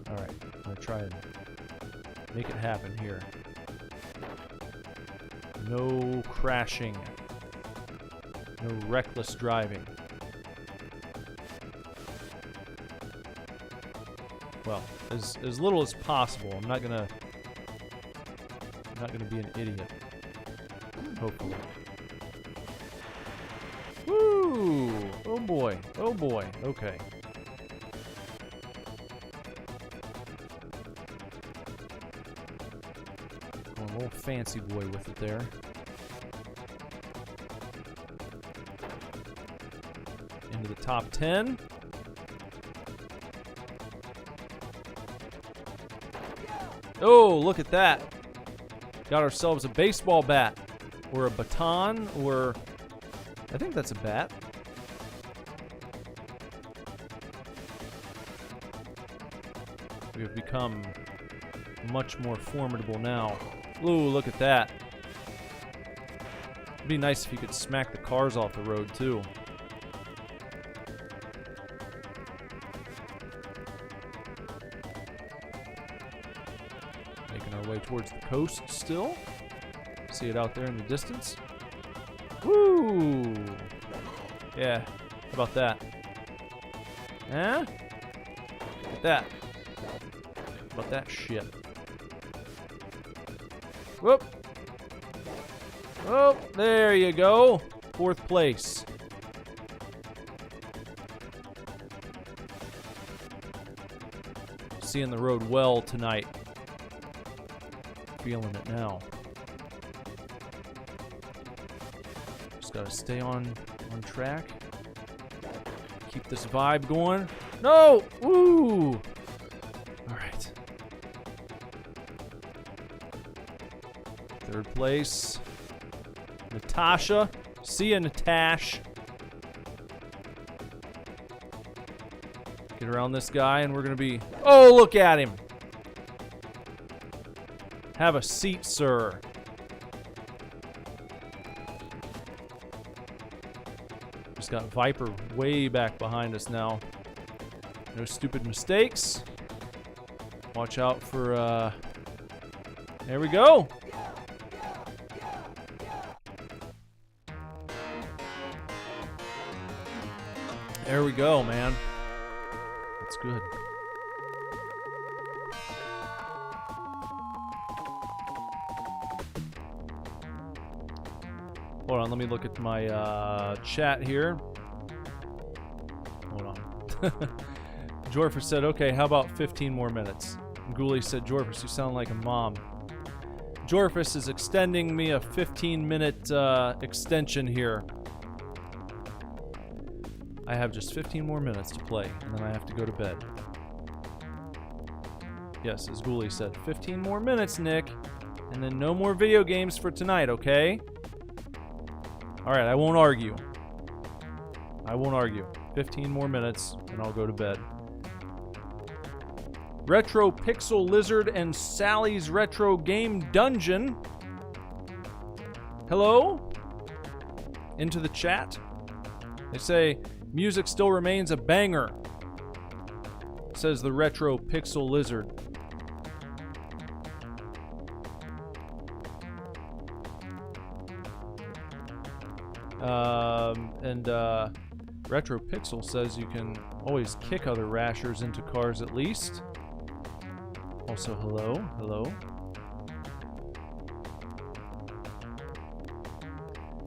Speaker 1: Alright, I'm going to try and make it happen here. No crashing. No reckless driving. Well, as little as possible. I'm not gonna be an idiot. Hopefully. Woo! Oh boy. Oh boy. Okay. Going a little fancy boy with it there. Into the top 10. Oh, look at that. Got ourselves a baseball bat. Or a baton, or... I think that's a bat. We have become much more formidable now. Ooh, look at that. It'd be nice if you could smack the cars off the road, too. Making our way towards the coast still. See it out there in the distance. Woo! Yeah, how about that? Huh? Look at that. How about that shit? Whoop! Oh, there you go. 4th place. Seeing the road well tonight. Feeling it now. Gotta stay on track. Keep this vibe going. No! Woo! Alright. 3rd place. Natasha. See ya, Natash. Get around this guy, and we're gonna be... Oh, look at him! Have a seat, sir. Just got Viper way back behind us now. No stupid mistakes. Watch out for, there we go! There we go, man. That's good. Hold on, let me look at my chat here. Hold on. Jorfer said, okay, how about 15 more minutes? And Ghoulie said, Jorfus, you sound like a mom. Jorfus is extending me a 15-minute extension here. I have just 15 more minutes to play, and then I have to go to bed. Yes, as Ghoulie said, 15 more minutes, Nick, and then no more video games for tonight, okay? Alright, I won't argue. I won't argue. 15 more minutes, and I'll go to bed. Retro Pixel Lizard and Sally's Retro Game Dungeon. Hello? Into the chat. They say, music still remains a banger, says the Retro Pixel Lizard. Retro Pixel says you can always kick other Rashers into cars at least. Also, hello, hello.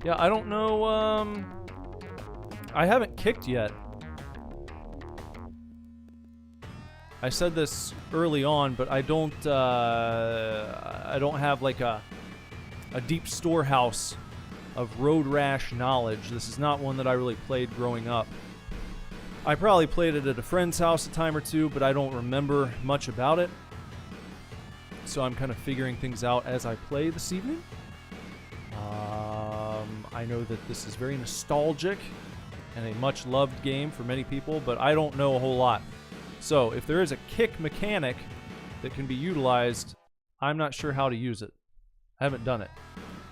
Speaker 1: Yeah, I don't know, I haven't kicked yet. I said this early on, but I don't have like a deep storehouse of Road Rash knowledge. This is not one that I really played growing up. I probably played it at a friend's house a time or two, but I don't remember much about it. So I'm kind of figuring things out as I play this evening. I know that this is very nostalgic and a much-loved game for many people, but I don't know a whole lot. So if there is a kick mechanic that can be utilized, I'm not sure how to use it. I haven't done it.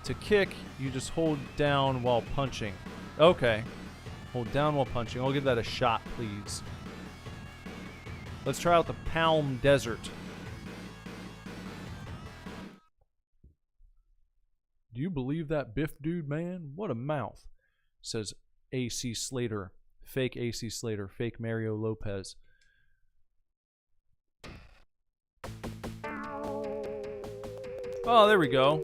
Speaker 1: To kick, you just hold down while punching. Okay. Hold down while punching. I'll give that a shot, please. Let's try out the Palm Desert. Do you believe that Biff dude, man? What a mouth, says AC Slater. Fake AC Slater. Fake Mario Lopez. Oh, there we go.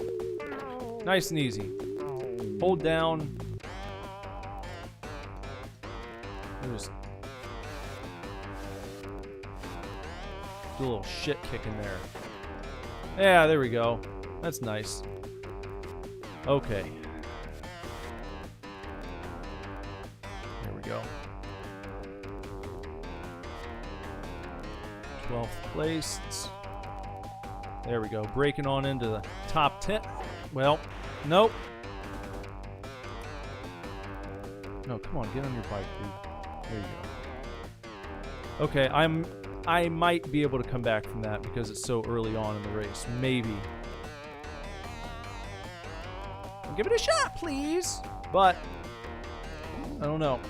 Speaker 1: Nice and easy. Hold down. Just do a little shit kick in there. Yeah, there we go. That's nice. Okay. There we go. 12th place. There we go. Breaking on into the top 10. Well, nope. No, come on, get on your bike, dude. There you go. Okay, I might be able to come back from that because it's so early on in the race. Maybe. I'll give it a shot, please. But I don't know.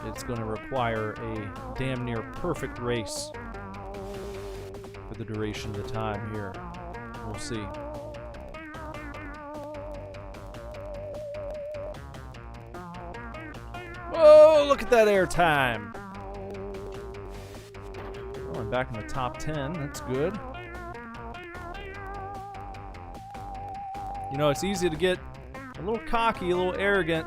Speaker 1: It's going to require a damn near perfect race for the duration of the time here. We'll see. Whoa, look at that air time. Oh, I'm back in the top 10. That's good. You know, it's easy to get a little cocky, a little arrogant.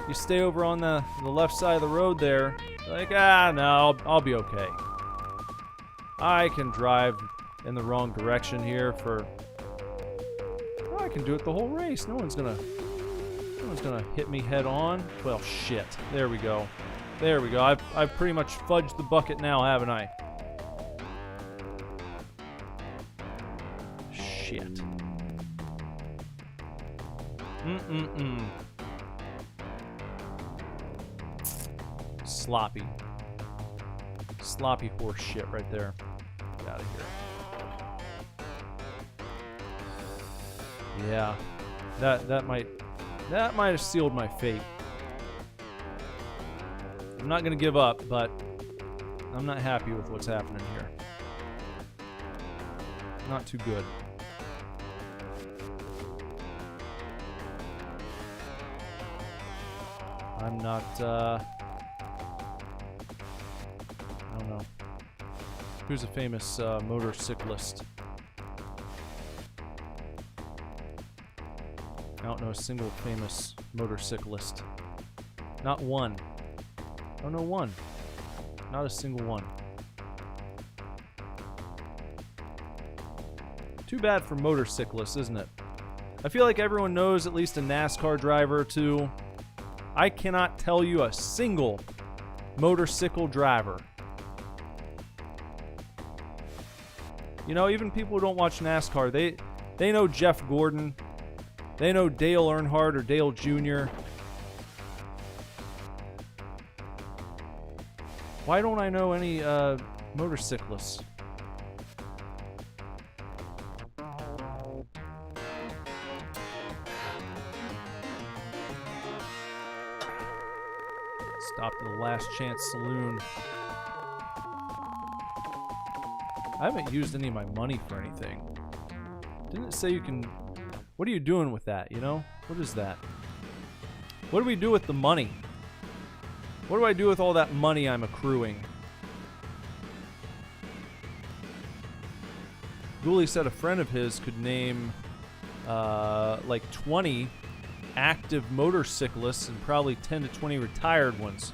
Speaker 1: You stay over on the left side of the road there. Like, no, I'll be okay. I can drive in the wrong direction here for... Oh, I can do it the whole race. No one's gonna hit me head on. Well, shit. There we go. There we go. I've pretty much fudged the bucket now, haven't I? Shit. sloppy. Sloppy horse shit right there. Get out of here. Yeah. That might have sealed my fate. I'm not gonna give up, but I'm not happy with what's happening here. Not too good. I'm not, I don't know. Who's a famous motorcyclist? I don't know a single famous motorcyclist. Not one. Oh, no, one. Not a single one. Too bad for motorcyclists, isn't it? I feel like everyone knows at least a NASCAR driver or two. I cannot tell you a single motorcycle driver. You know, even people who don't watch NASCAR, they know Jeff Gordon. They know Dale Earnhardt or Dale Jr. Why don't I know any motorcyclists? Stop at the Last Chance Saloon. I haven't used any of my money for anything. Didn't it say you can... What are you doing with that, you know? What is that? What do we do with the money? What do I do with all that money I'm accruing? Ghoulie said a friend of his could name like 20 active motorcyclists and probably 10 to 20 retired ones.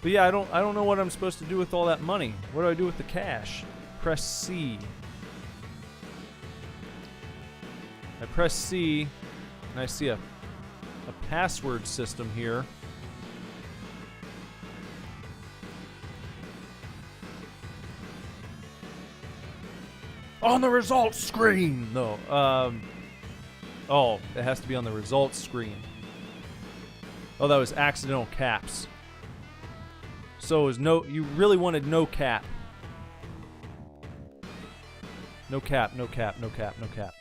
Speaker 1: But yeah, I don't know what I'm supposed to do with all that money. What do I do with the cash? Press C. I press C and I see a password system here. On the results screen! No. Oh, it has to be on the results screen. Oh, that was accidental caps. So it was no... You really wanted no cap. No cap, no cap, no cap, no cap.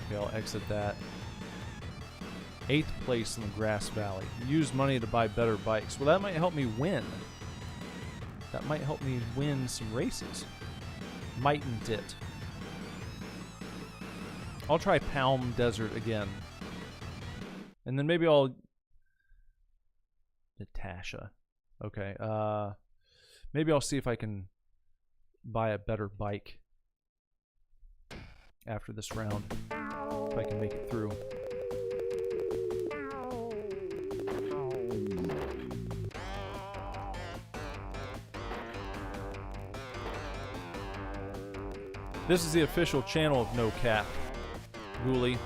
Speaker 1: Okay, I'll exit that. 8th place in the Grass Valley. Use money to buy better bikes. Well, that might help me win. That might help me win some races. Mightn't it? I'll try Palm Desert again. And then maybe I'll... Natasha. Okay, maybe I'll see if I can buy a better bike after this round. If I can make it through. This is the official channel of No Cap, Ghoulie.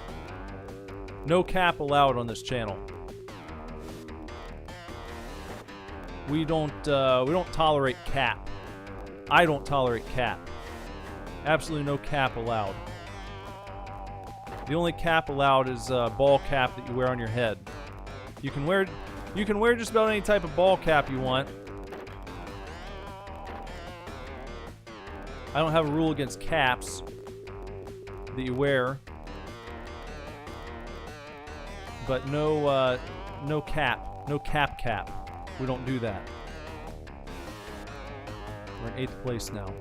Speaker 1: No cap allowed on this channel. We don't tolerate cap. I don't tolerate cap. Absolutely no cap allowed. The only cap allowed is a ball cap that you wear on your head. You can wear just about any type of ball cap you want. I don't have a rule against caps that you wear, but no cap, no cap. We don't do that. We're in 8th place now.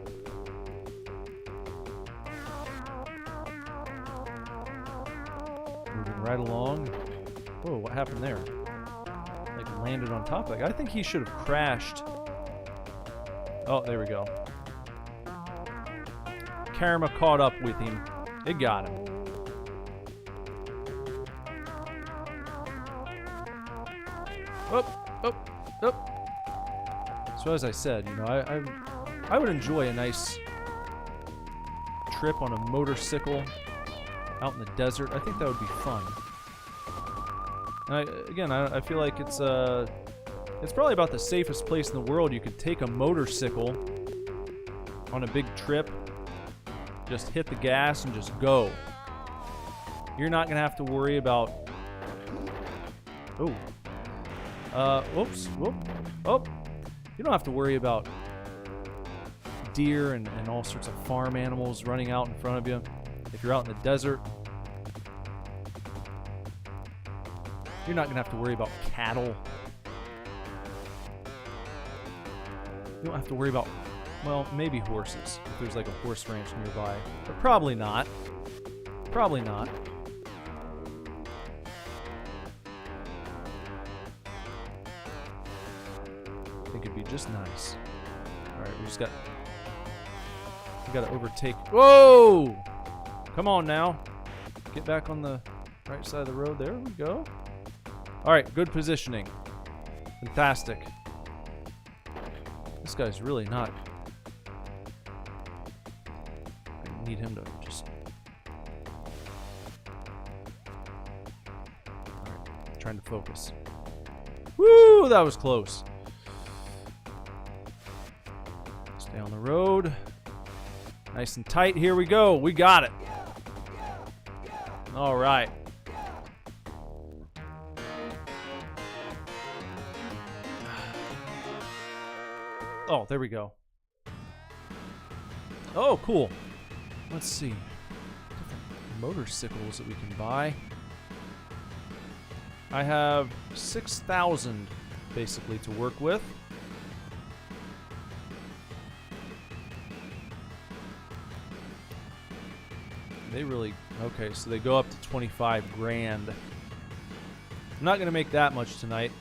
Speaker 1: Moving right along. Whoa, what happened there? Like landed on top of that. I think he should have crashed. Oh, there we go. Karma caught up with him. It got him. Up. So as I said, you know, I would enjoy a nice trip on a motorcycle out in the desert. I think that would be fun. And I feel like it's probably about the safest place in the world you could take a motorcycle on a big trip. Just hit the gas and just go. You're not gonna have to worry about Whoops. Whoop. Oh. You don't have to worry about deer and all sorts of farm animals running out in front of you. If you're out in the desert, you're not going to have to worry about cattle. You don't have to worry about, well, maybe horses, if there's like a horse ranch nearby. But probably not. Probably not. I think it'd be just nice. Alright, we gotta overtake. Whoa! Come on now. Get back on the right side of the road. There we go. Alright, good positioning. Fantastic. This guy's really not. I need him to just. Alright, trying to focus. Woo! That was close. Stay on the road. Nice and tight. Here we go. We got it. All right. Oh, there we go. Oh, cool. Let's see. Different motorcycles that we can buy. I have 6,000 basically to work with. They really, okay, so they go up to 25 grand. I'm not going to make that much tonight.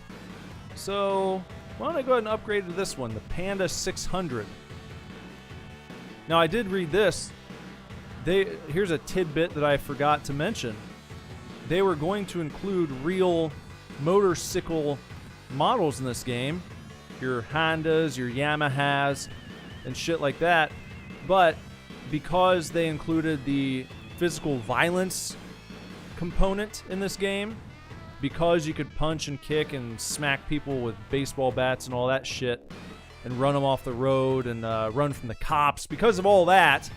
Speaker 1: So, why don't I go ahead and upgrade to this one, the Panda 600. Now, I did read this. Here's a tidbit that I forgot to mention. They were going to include real motorcycle models in this game. Your Hondas, your Yamahas, and shit like that. But because they included the physical violence component in this game, because you could punch and kick and smack people with baseball bats and all that shit and run them off the road and run from the cops, because of all that,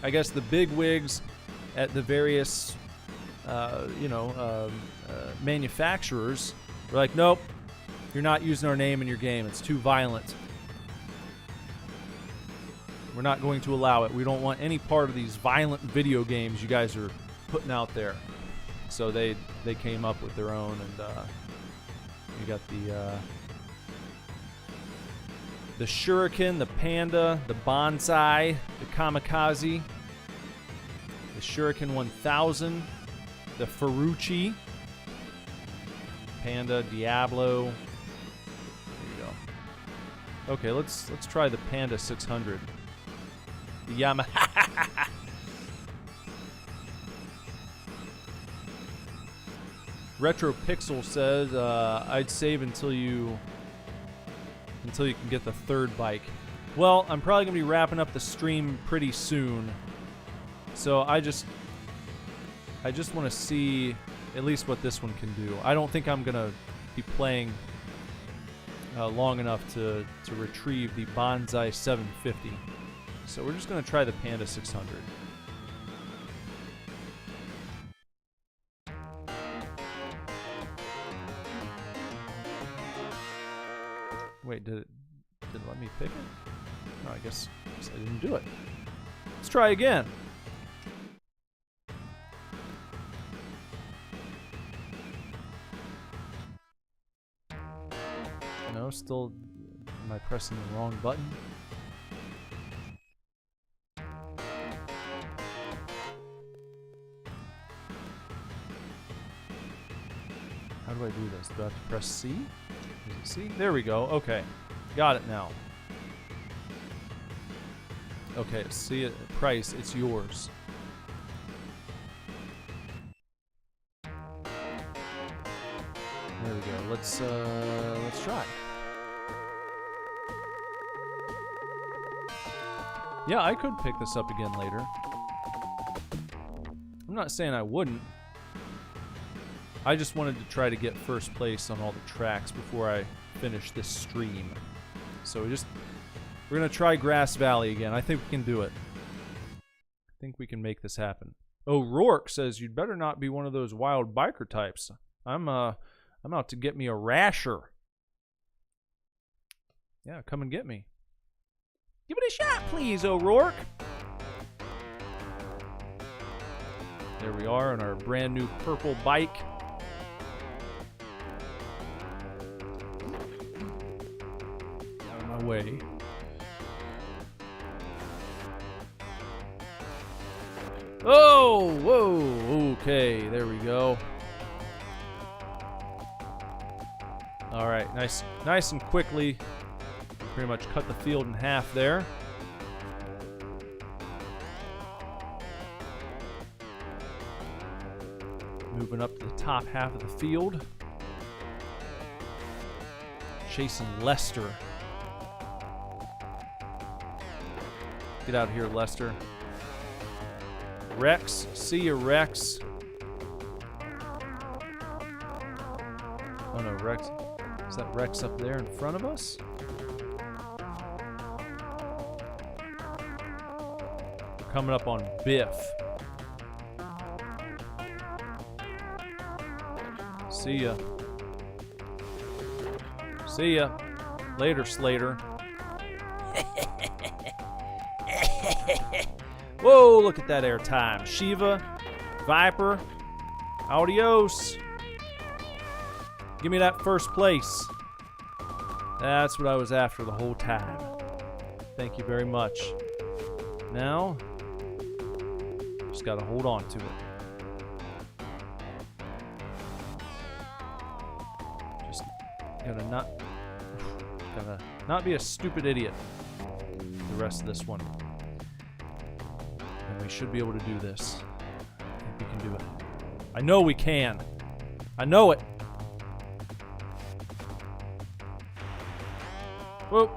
Speaker 1: I guess the bigwigs at the various manufacturers were like, nope, you're not using our name in your game, it's too violent. We're not going to allow it. We don't want any part of these violent video games you guys are putting out there. So they came up with their own, and you got the Shuriken, the Panda, the Bonsai, the Kamikaze, the Shuriken 1000, the Ferrucci, Panda, Diablo. There you go. Okay, let's try the Panda 600. The Yamaha. Retro Pixel says, I'd save until you can get the third bike. Well, I'm probably gonna be wrapping up the stream pretty soon, so I just want to see at least what this one can do. I don't think I'm gonna be playing long enough to retrieve the Bonsai 750. So we're just going to try the Panda 600. Wait, did it let me pick it? No, I guess I didn't do it. Let's try again. No, still, am I pressing the wrong button? How do I do this? Do I have to press C? Is it C? There we go. Okay. Got it now. Okay, see it. Price, it's yours. There we go. Let's try. Yeah, I could pick this up again later. I'm not saying I wouldn't. I just wanted to try to get first place on all the tracks before I finish this stream. So we're gonna try Grass Valley again. I think we can do it. I think we can make this happen. Oh, Rourke says you'd better not be one of those wild biker types. I'm I'm out to get me a rasher. Yeah, come and get me. Give it a shot, please, O'Rourke. There we are on our brand new purple bike. Out of my way. Oh, whoa, okay, there we go. All right, nice and quickly. Pretty much cut the field in half there. Moving up to the top half of the field. Chasing Lester. Get out of here, Lester. Rex, see you, Rex. Oh no, Rex. Is that Rex up there in front of us? We're coming up on Biff. See ya. See ya. Later, Slater. Whoa, look at that airtime. Shiva, Viper, adios. Give me that first place. That's what I was after the whole time. Thank you very much. Now, just gotta hold on to it. Just gotta not be a stupid idiot the rest of this one. And we should be able to do this. I think we can do it. I know we can. I know it. Whoa.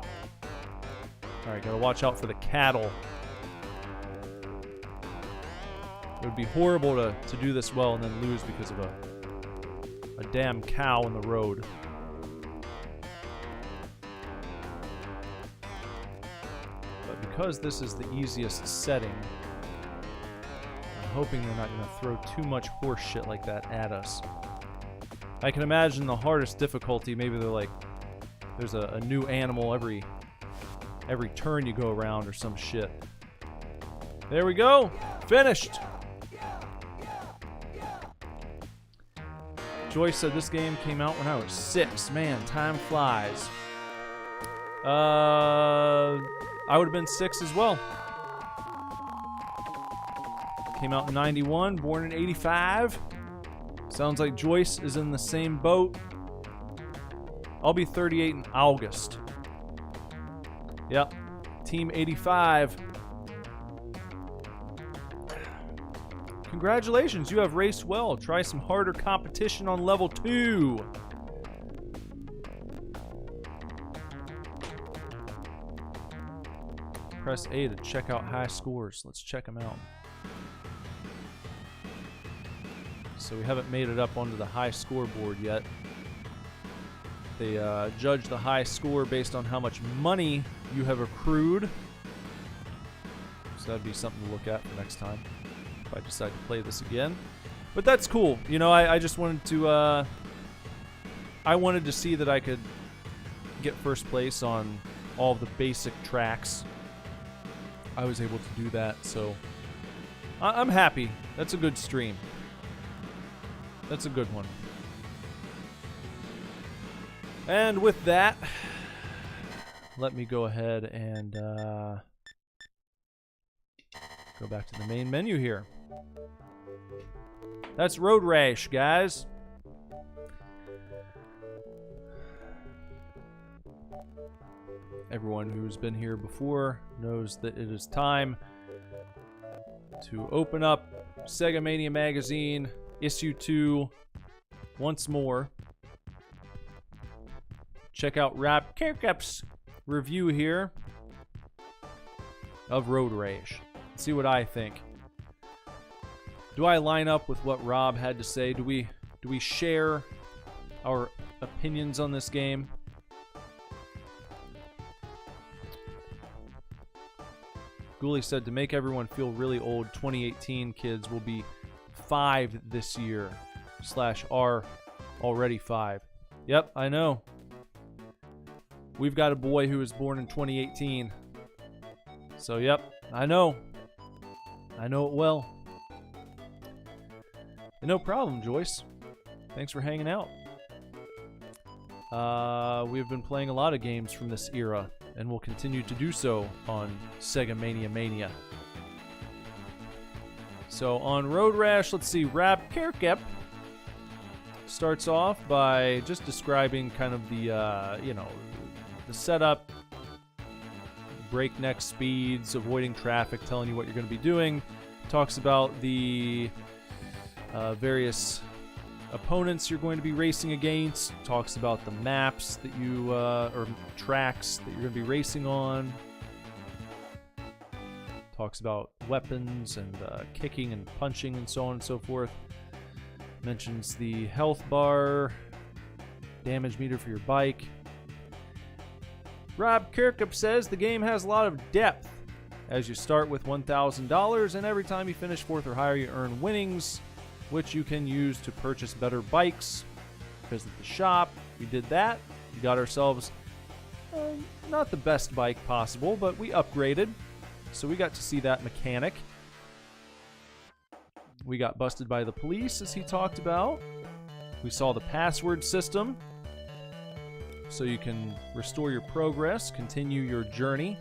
Speaker 1: Alright, gotta watch out for the cattle. It would be horrible to do this well and then lose because of a damn cow in the road. But because this is the easiest setting, I'm hoping they're not gonna throw too much horse shit like that at us. I can imagine the hardest difficulty, maybe they're like, there's a new animal every turn you go around or some shit. There we go. Finished. Joyce said this game came out when I was 6. Man, time flies. I would have been 6 as well. Came out in 91, born in 85. Sounds like Joyce is in the same boat. I'll be 38 in August. Yep. Team 85. Congratulations, you have raced well. Try some harder competition on level 2. Press A to check out high scores. Let's check them out. So we haven't made it up onto the high scoreboard yet. They judge the high score based on how much money you have accrued. So that'd be something to look at for next time if I decide to play this again. But that's cool. You know, I just wanted to I wanted to see that I could get first place on all of the basic tracks. I was able to do that, so I'm happy. That's a good stream. That's a good one. And with that, let me go ahead and go back to the main menu here. That's Road Rash, guys. Everyone who's been here before knows that it is time to open up Sega Mania Magazine, Issue 2, once more. Check out Rob Kirkup's review here of Road Rash. See what I think. Do I line up with what Rob had to say? Do we share our opinions on this game? Ghoulie said, to make everyone feel really old, 2018 kids will be 5 this year. /R Already 5. Yep, I know. We've got a boy who was born in 2018. So, yep, I know. I know it well. And no problem, Joyce. Thanks for hanging out. We've been playing a lot of games from this era, and will continue to do so on Sega Mania. So on Road Rash, let's see, Rab Kirkep starts off by just describing kind of the, the setup, breakneck speeds, avoiding traffic, telling you what you're going to be doing. Talks about the various opponents you're going to be racing against. Talks about the maps that you, or tracks that you're going to be racing on. Talks about weapons and kicking and punching and so on and so forth. Mentions the health bar, damage meter for your bike. Rob Kirkup says the game has a lot of depth, as you start with $1,000, and every time you finish 4th or higher you earn winnings, which you can use to purchase better bikes. Visit the shop. We did that. We got ourselves not the best bike possible, but we upgraded. So we got to see that mechanic. We got busted by the police, as he talked about. We saw the password system, so you can restore your progress, continue your journey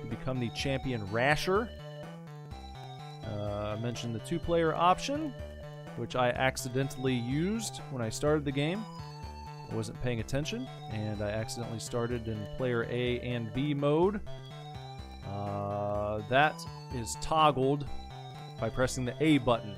Speaker 1: to become the champion Rasher. I mentioned the 2-player option, which I accidentally used when I started the game. I wasn't paying attention, and I accidentally started in player A and B mode. That is toggled by pressing the A button.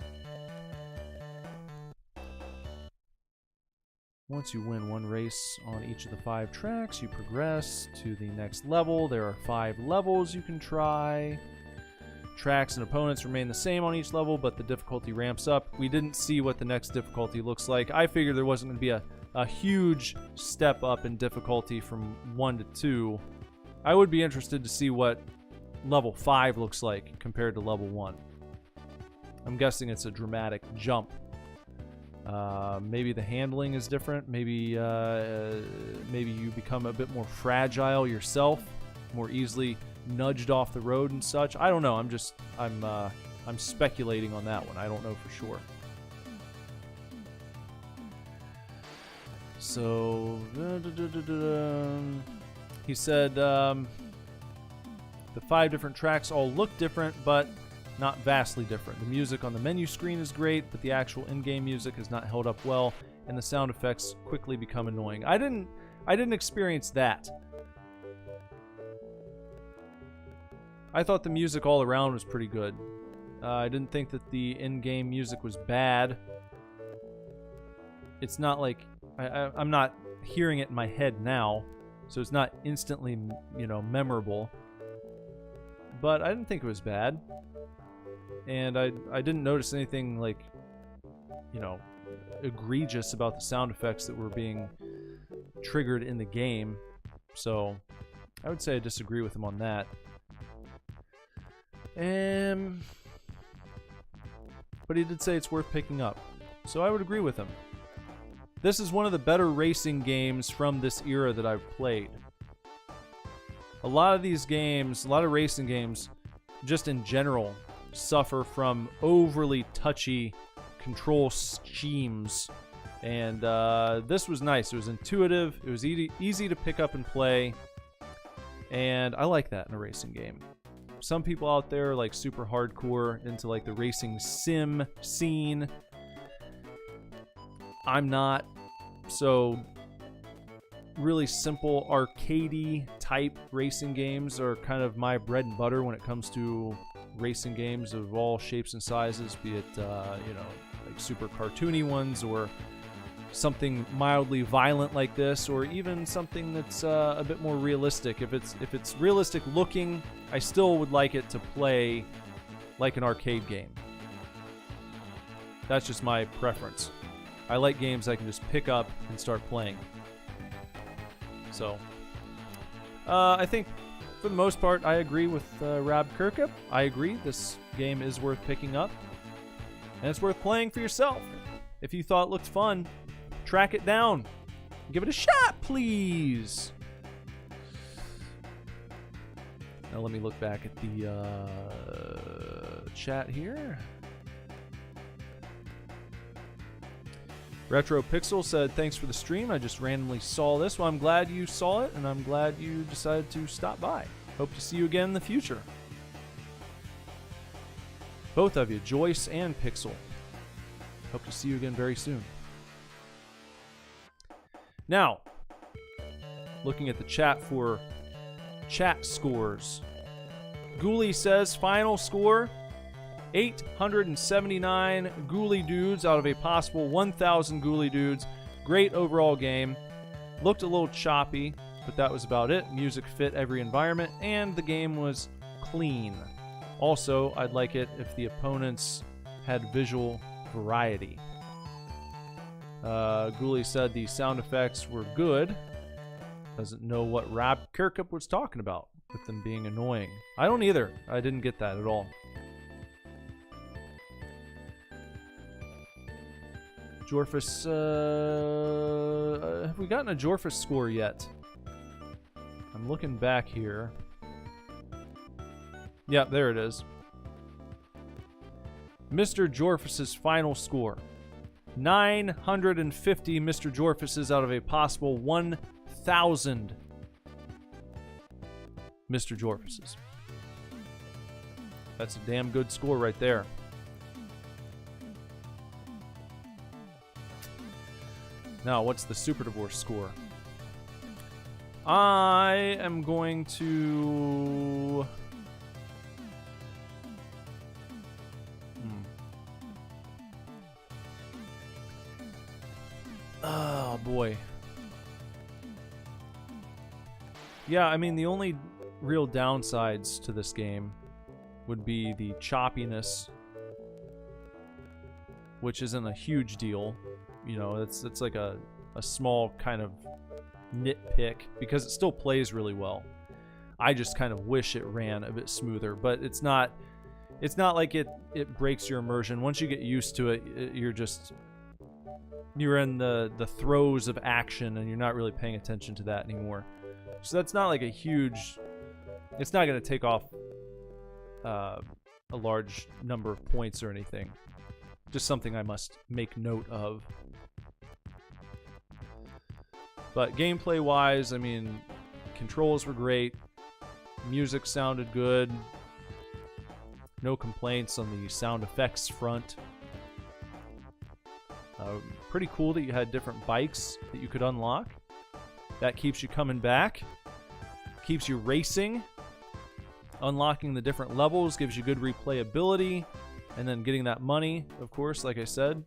Speaker 1: Once you win one race on each of the 5 tracks, you progress to the next level. There are 5 levels you can try. Tracks and opponents remain the same on each level, but the difficulty ramps up. We didn't see what the next difficulty looks like. I figured there wasn't going to be a huge step up in difficulty from 1 to 2. I would be interested to see what level 5 looks like compared to level 1. I'm guessing it's a dramatic jump. Maybe the handling is different. Maybe you become a bit more fragile yourself, more easily nudged off the road and such. I don't know. I'm speculating on that one. I don't know for sure. So he said the 5 different tracks all look different, but not vastly different. The music on the menu screen is great, but the actual in-game music has not held up well, and the sound effects quickly become annoying. I didn't experience that. I thought the music all around was pretty good. I didn't think that the in-game music was bad. It's not like I'm not hearing it in my head now, so it's not instantly, memorable. But I didn't think it was bad. And I didn't notice anything like, egregious about the sound effects that were being triggered in the game. So I would say I disagree with him on that. But he did say it's worth picking up. So I would agree with him. This is one of the better racing games from this era that I've played. A lot of these games, a lot of racing games, just in general, suffer from overly touchy control schemes. And this was nice. It was intuitive. It was easy to pick up and play. And I like that in a racing game. Some people out there are like super hardcore into like the racing sim scene. I'm not. So really simple arcadey type racing games are kind of my bread and butter when it comes to racing games of all shapes and sizes, be it like super cartoony ones or something mildly violent like this, or even something that's a bit more realistic. If it's realistic looking, I still would like it to play like an arcade game. That's just my preference. I like games I can just pick up and start playing. So, I think for the most part, I agree with Rab Kirkup. I agree, this game is worth picking up. And it's worth playing for yourself. If you thought it looked fun, track it down. Give it a shot, please. Now let me look back at the chat here. Retro Pixel said, thanks for the stream. I just randomly saw this. Well, I'm glad you saw it, and I'm glad you decided to stop by. Hope to see you again in the future. Both of you, Joyce and Pixel. Hope to see you again very soon. Now, looking at the chat for chat scores. Ghoulie says, final score, 879 Ghoulie dudes out of a possible 1,000 Ghoulie dudes. Great overall game. Looked a little choppy, but that was about it. Music fit every environment, and the game was clean. Also, I'd like it if the opponents had visual variety. Ghoulie said the sound effects were good. Doesn't know what Rob Kirkup was talking about with them being annoying. I don't either. I didn't get that at all. Jorphus, have we gotten a Jorphus score yet? I'm looking back here. Yeah, there it is. Mr. Jorphus's final score. 950 Mr. Jorphuses out of a possible 1,000 Mr. Jorphuses. That's a damn good score right there. Now, what's the Super Divorce score? I am going to... Oh, boy. Yeah, I mean, the only real downsides to this game would be the choppiness, which isn't a huge deal. You know, it's like a small kind of nitpick because it still plays really well. I just kind of wish it ran a bit smoother, but it's not like it breaks your immersion. Once you get used to it, you're in the throes of action and you're not really paying attention to that anymore. So that's not like a huge... It's not going to take off a large number of points or anything. Just something I must make note of. But gameplay-wise, I mean, controls were great. Music sounded good. No complaints on the sound effects front. Pretty cool that you had different bikes that you could unlock. That keeps you coming back. Keeps you racing. Unlocking the different levels gives you good replayability. And then getting that money, of course, like I said,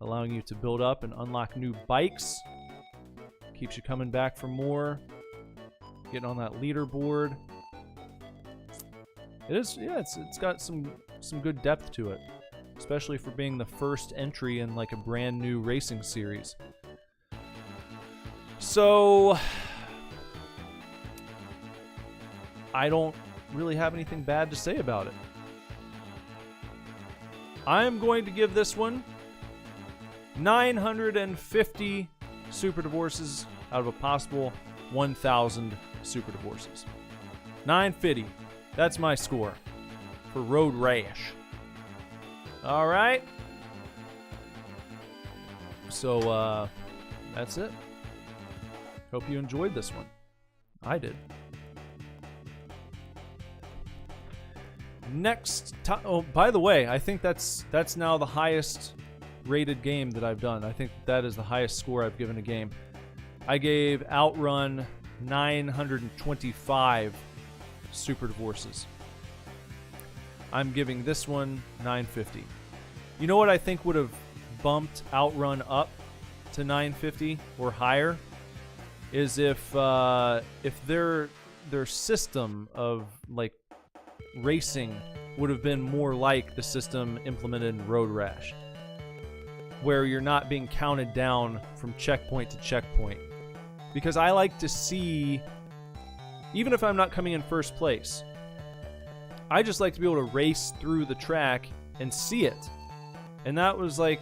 Speaker 1: allowing you to build up and unlock new bikes. Keeps you coming back for more. Getting on that leaderboard. It's got some good depth to it. Especially for being the first entry in like a brand new racing series. So I don't really have anything bad to say about it. I'm going to give this one 950 Super Divorces out of a possible 1,000 Super Divorces. 950. That's my score for Road Rash. All right. So, that's it. Hope you enjoyed this one. I did. Next time. Oh, by the way, I think that's now the highest rated game that I've done. I think that is the highest score I've given a game. I gave Outrun 925 Super Divorces. I'm giving this one 950. You know what I think would have bumped Outrun up to 950 or higher is if their system of like racing would have been more like the system implemented in Road Rash, where you're not being counted down from checkpoint to checkpoint. Because I like to see, even if I'm not coming in first place, I just like to be able to race through the track and see it. And that was like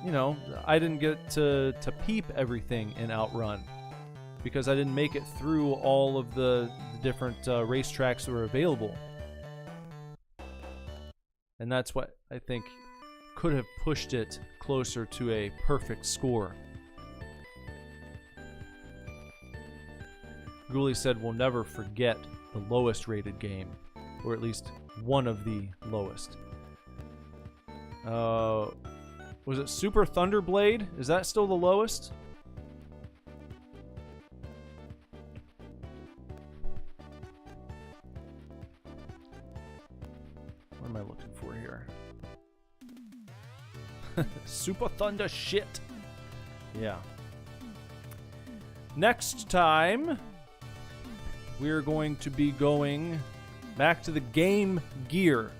Speaker 1: you know, I didn't get to peep everything in Outrun because I didn't make it through all of the different racetracks that were available. And that's what I think could have pushed it closer to a perfect score. Ghoulie said we'll never forget the lowest rated game, or at least one of the lowest. Was it Super Thunderblade? Is that still the lowest? What am I looking for here? Super Thunder shit. Yeah. Next time, we're going to be going back to the Game Gear.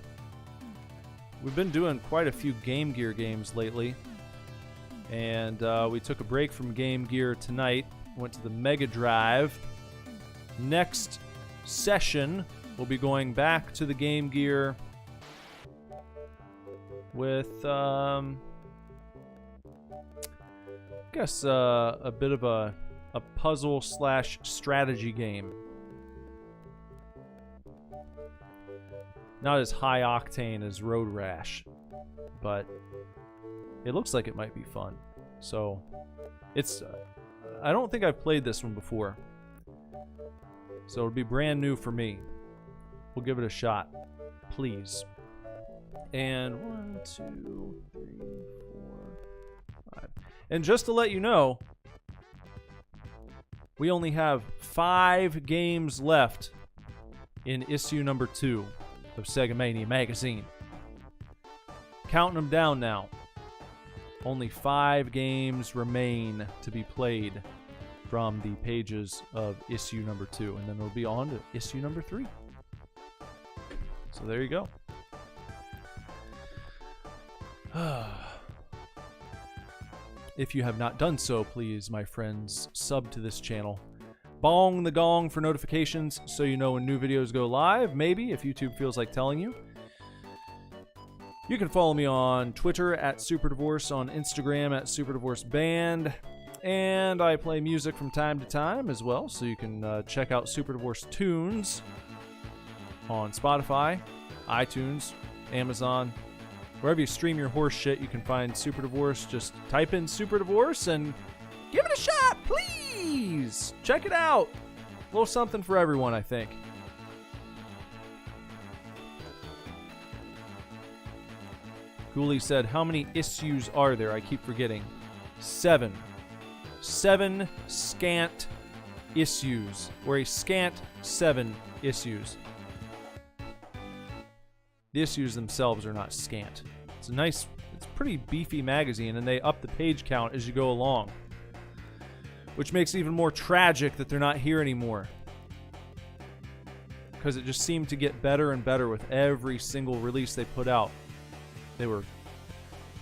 Speaker 1: We've been doing quite a few Game Gear games lately. And we took a break from Game Gear tonight. Went to the Mega Drive. Next session, we'll be going back to the Game Gear with, I guess, a bit of a puzzle / strategy game. Not as high octane as Road Rash, but it looks like it might be fun. So, it's, I don't think I've played this one before. So it'll be brand new for me. We'll give it a shot, please. And 1, 2, 3, 4, 5. And just to let you know, we only have 5 games left in issue number 2 of Sega Mania magazine. Counting them down now. Only 5 games remain to be played from the pages of issue number 2, and then we'll be on to issue number 3. So there you go. If you have not done so, please, my friends, sub to this channel. Bong the gong for notifications so you know when new videos go live, maybe, if YouTube feels like telling you. You can follow me on Twitter at SuperDivorce, on Instagram at SuperDivorceBand, and I play music from time to time as well, so you can check out SuperDivorce Tunes on Spotify, iTunes, Amazon. Wherever you stream your horse shit, you can find Super Divorce. Just type in Super Divorce and give it a shot, please! Check it out! A little something for everyone, I think. Ghoulie said, how many issues are there? I keep forgetting. 7. 7 scant issues. Or a scant 7 issues. The issues themselves are not scant. It's a nice, it's a pretty beefy magazine, and they up the page count as you go along. Which makes it even more tragic that they're not here anymore. Because it just seemed to get better and better with every single release they put out. They were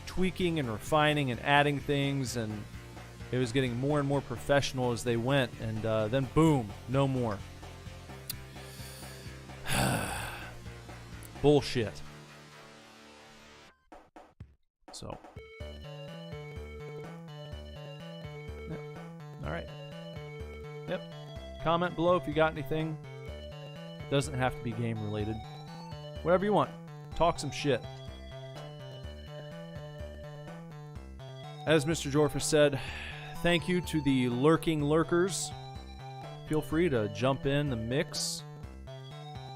Speaker 1: tweaking and refining and adding things, and it was getting more and more professional as they went, and then boom, no more. Bullshit. So. Yep. Alright. Yep. Comment below if you got anything. Doesn't have to be game related. Whatever you want. Talk some shit. As Mr. Jorfa said, thank you to the lurking lurkers. Feel free to jump in the mix.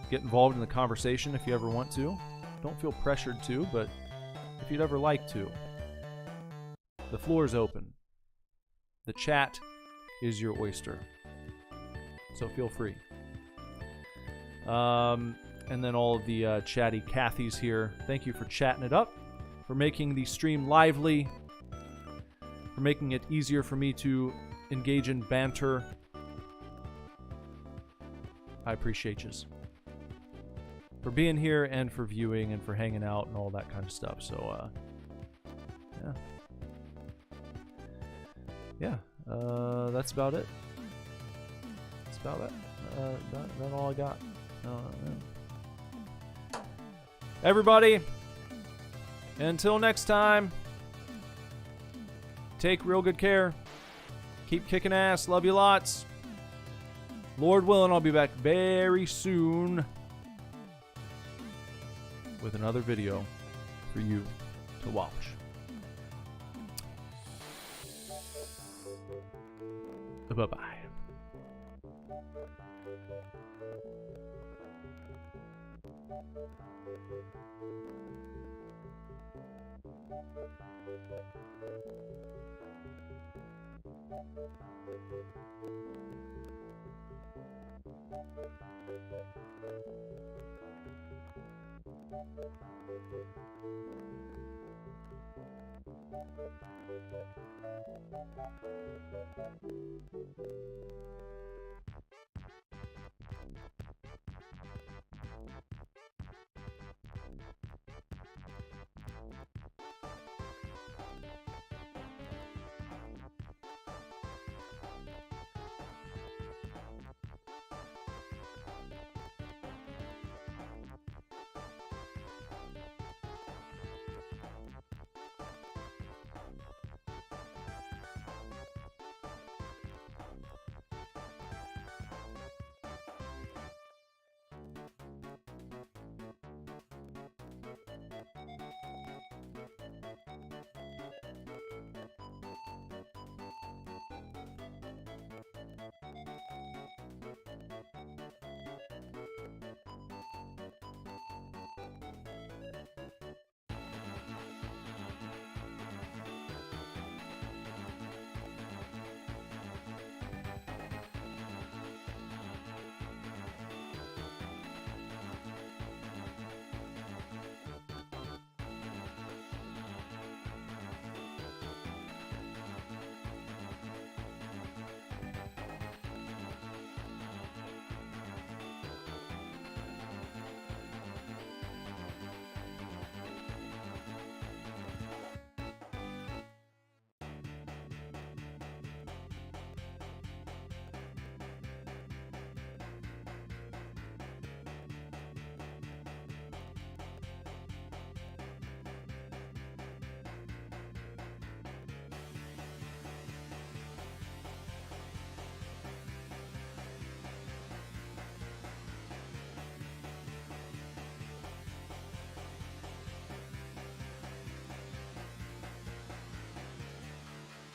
Speaker 1: Get involved in the conversation if you ever want to. Don't feel pressured to, but if you'd ever like to. The floor is open. The chat is your oyster. So feel free. And then all of the chatty Cathys here. Thank you for chatting it up, for making the stream lively, for making it easier for me to engage in banter. I appreciate yous. For being here and for viewing and for hanging out and all that kind of stuff. So, yeah. Yeah, that's about it. That's about it. That's all I got. Everybody, until next time, take real good care. Keep kicking ass. Love you lots. Lord willing, I'll be back very soon with another video for you to watch. Bye-bye.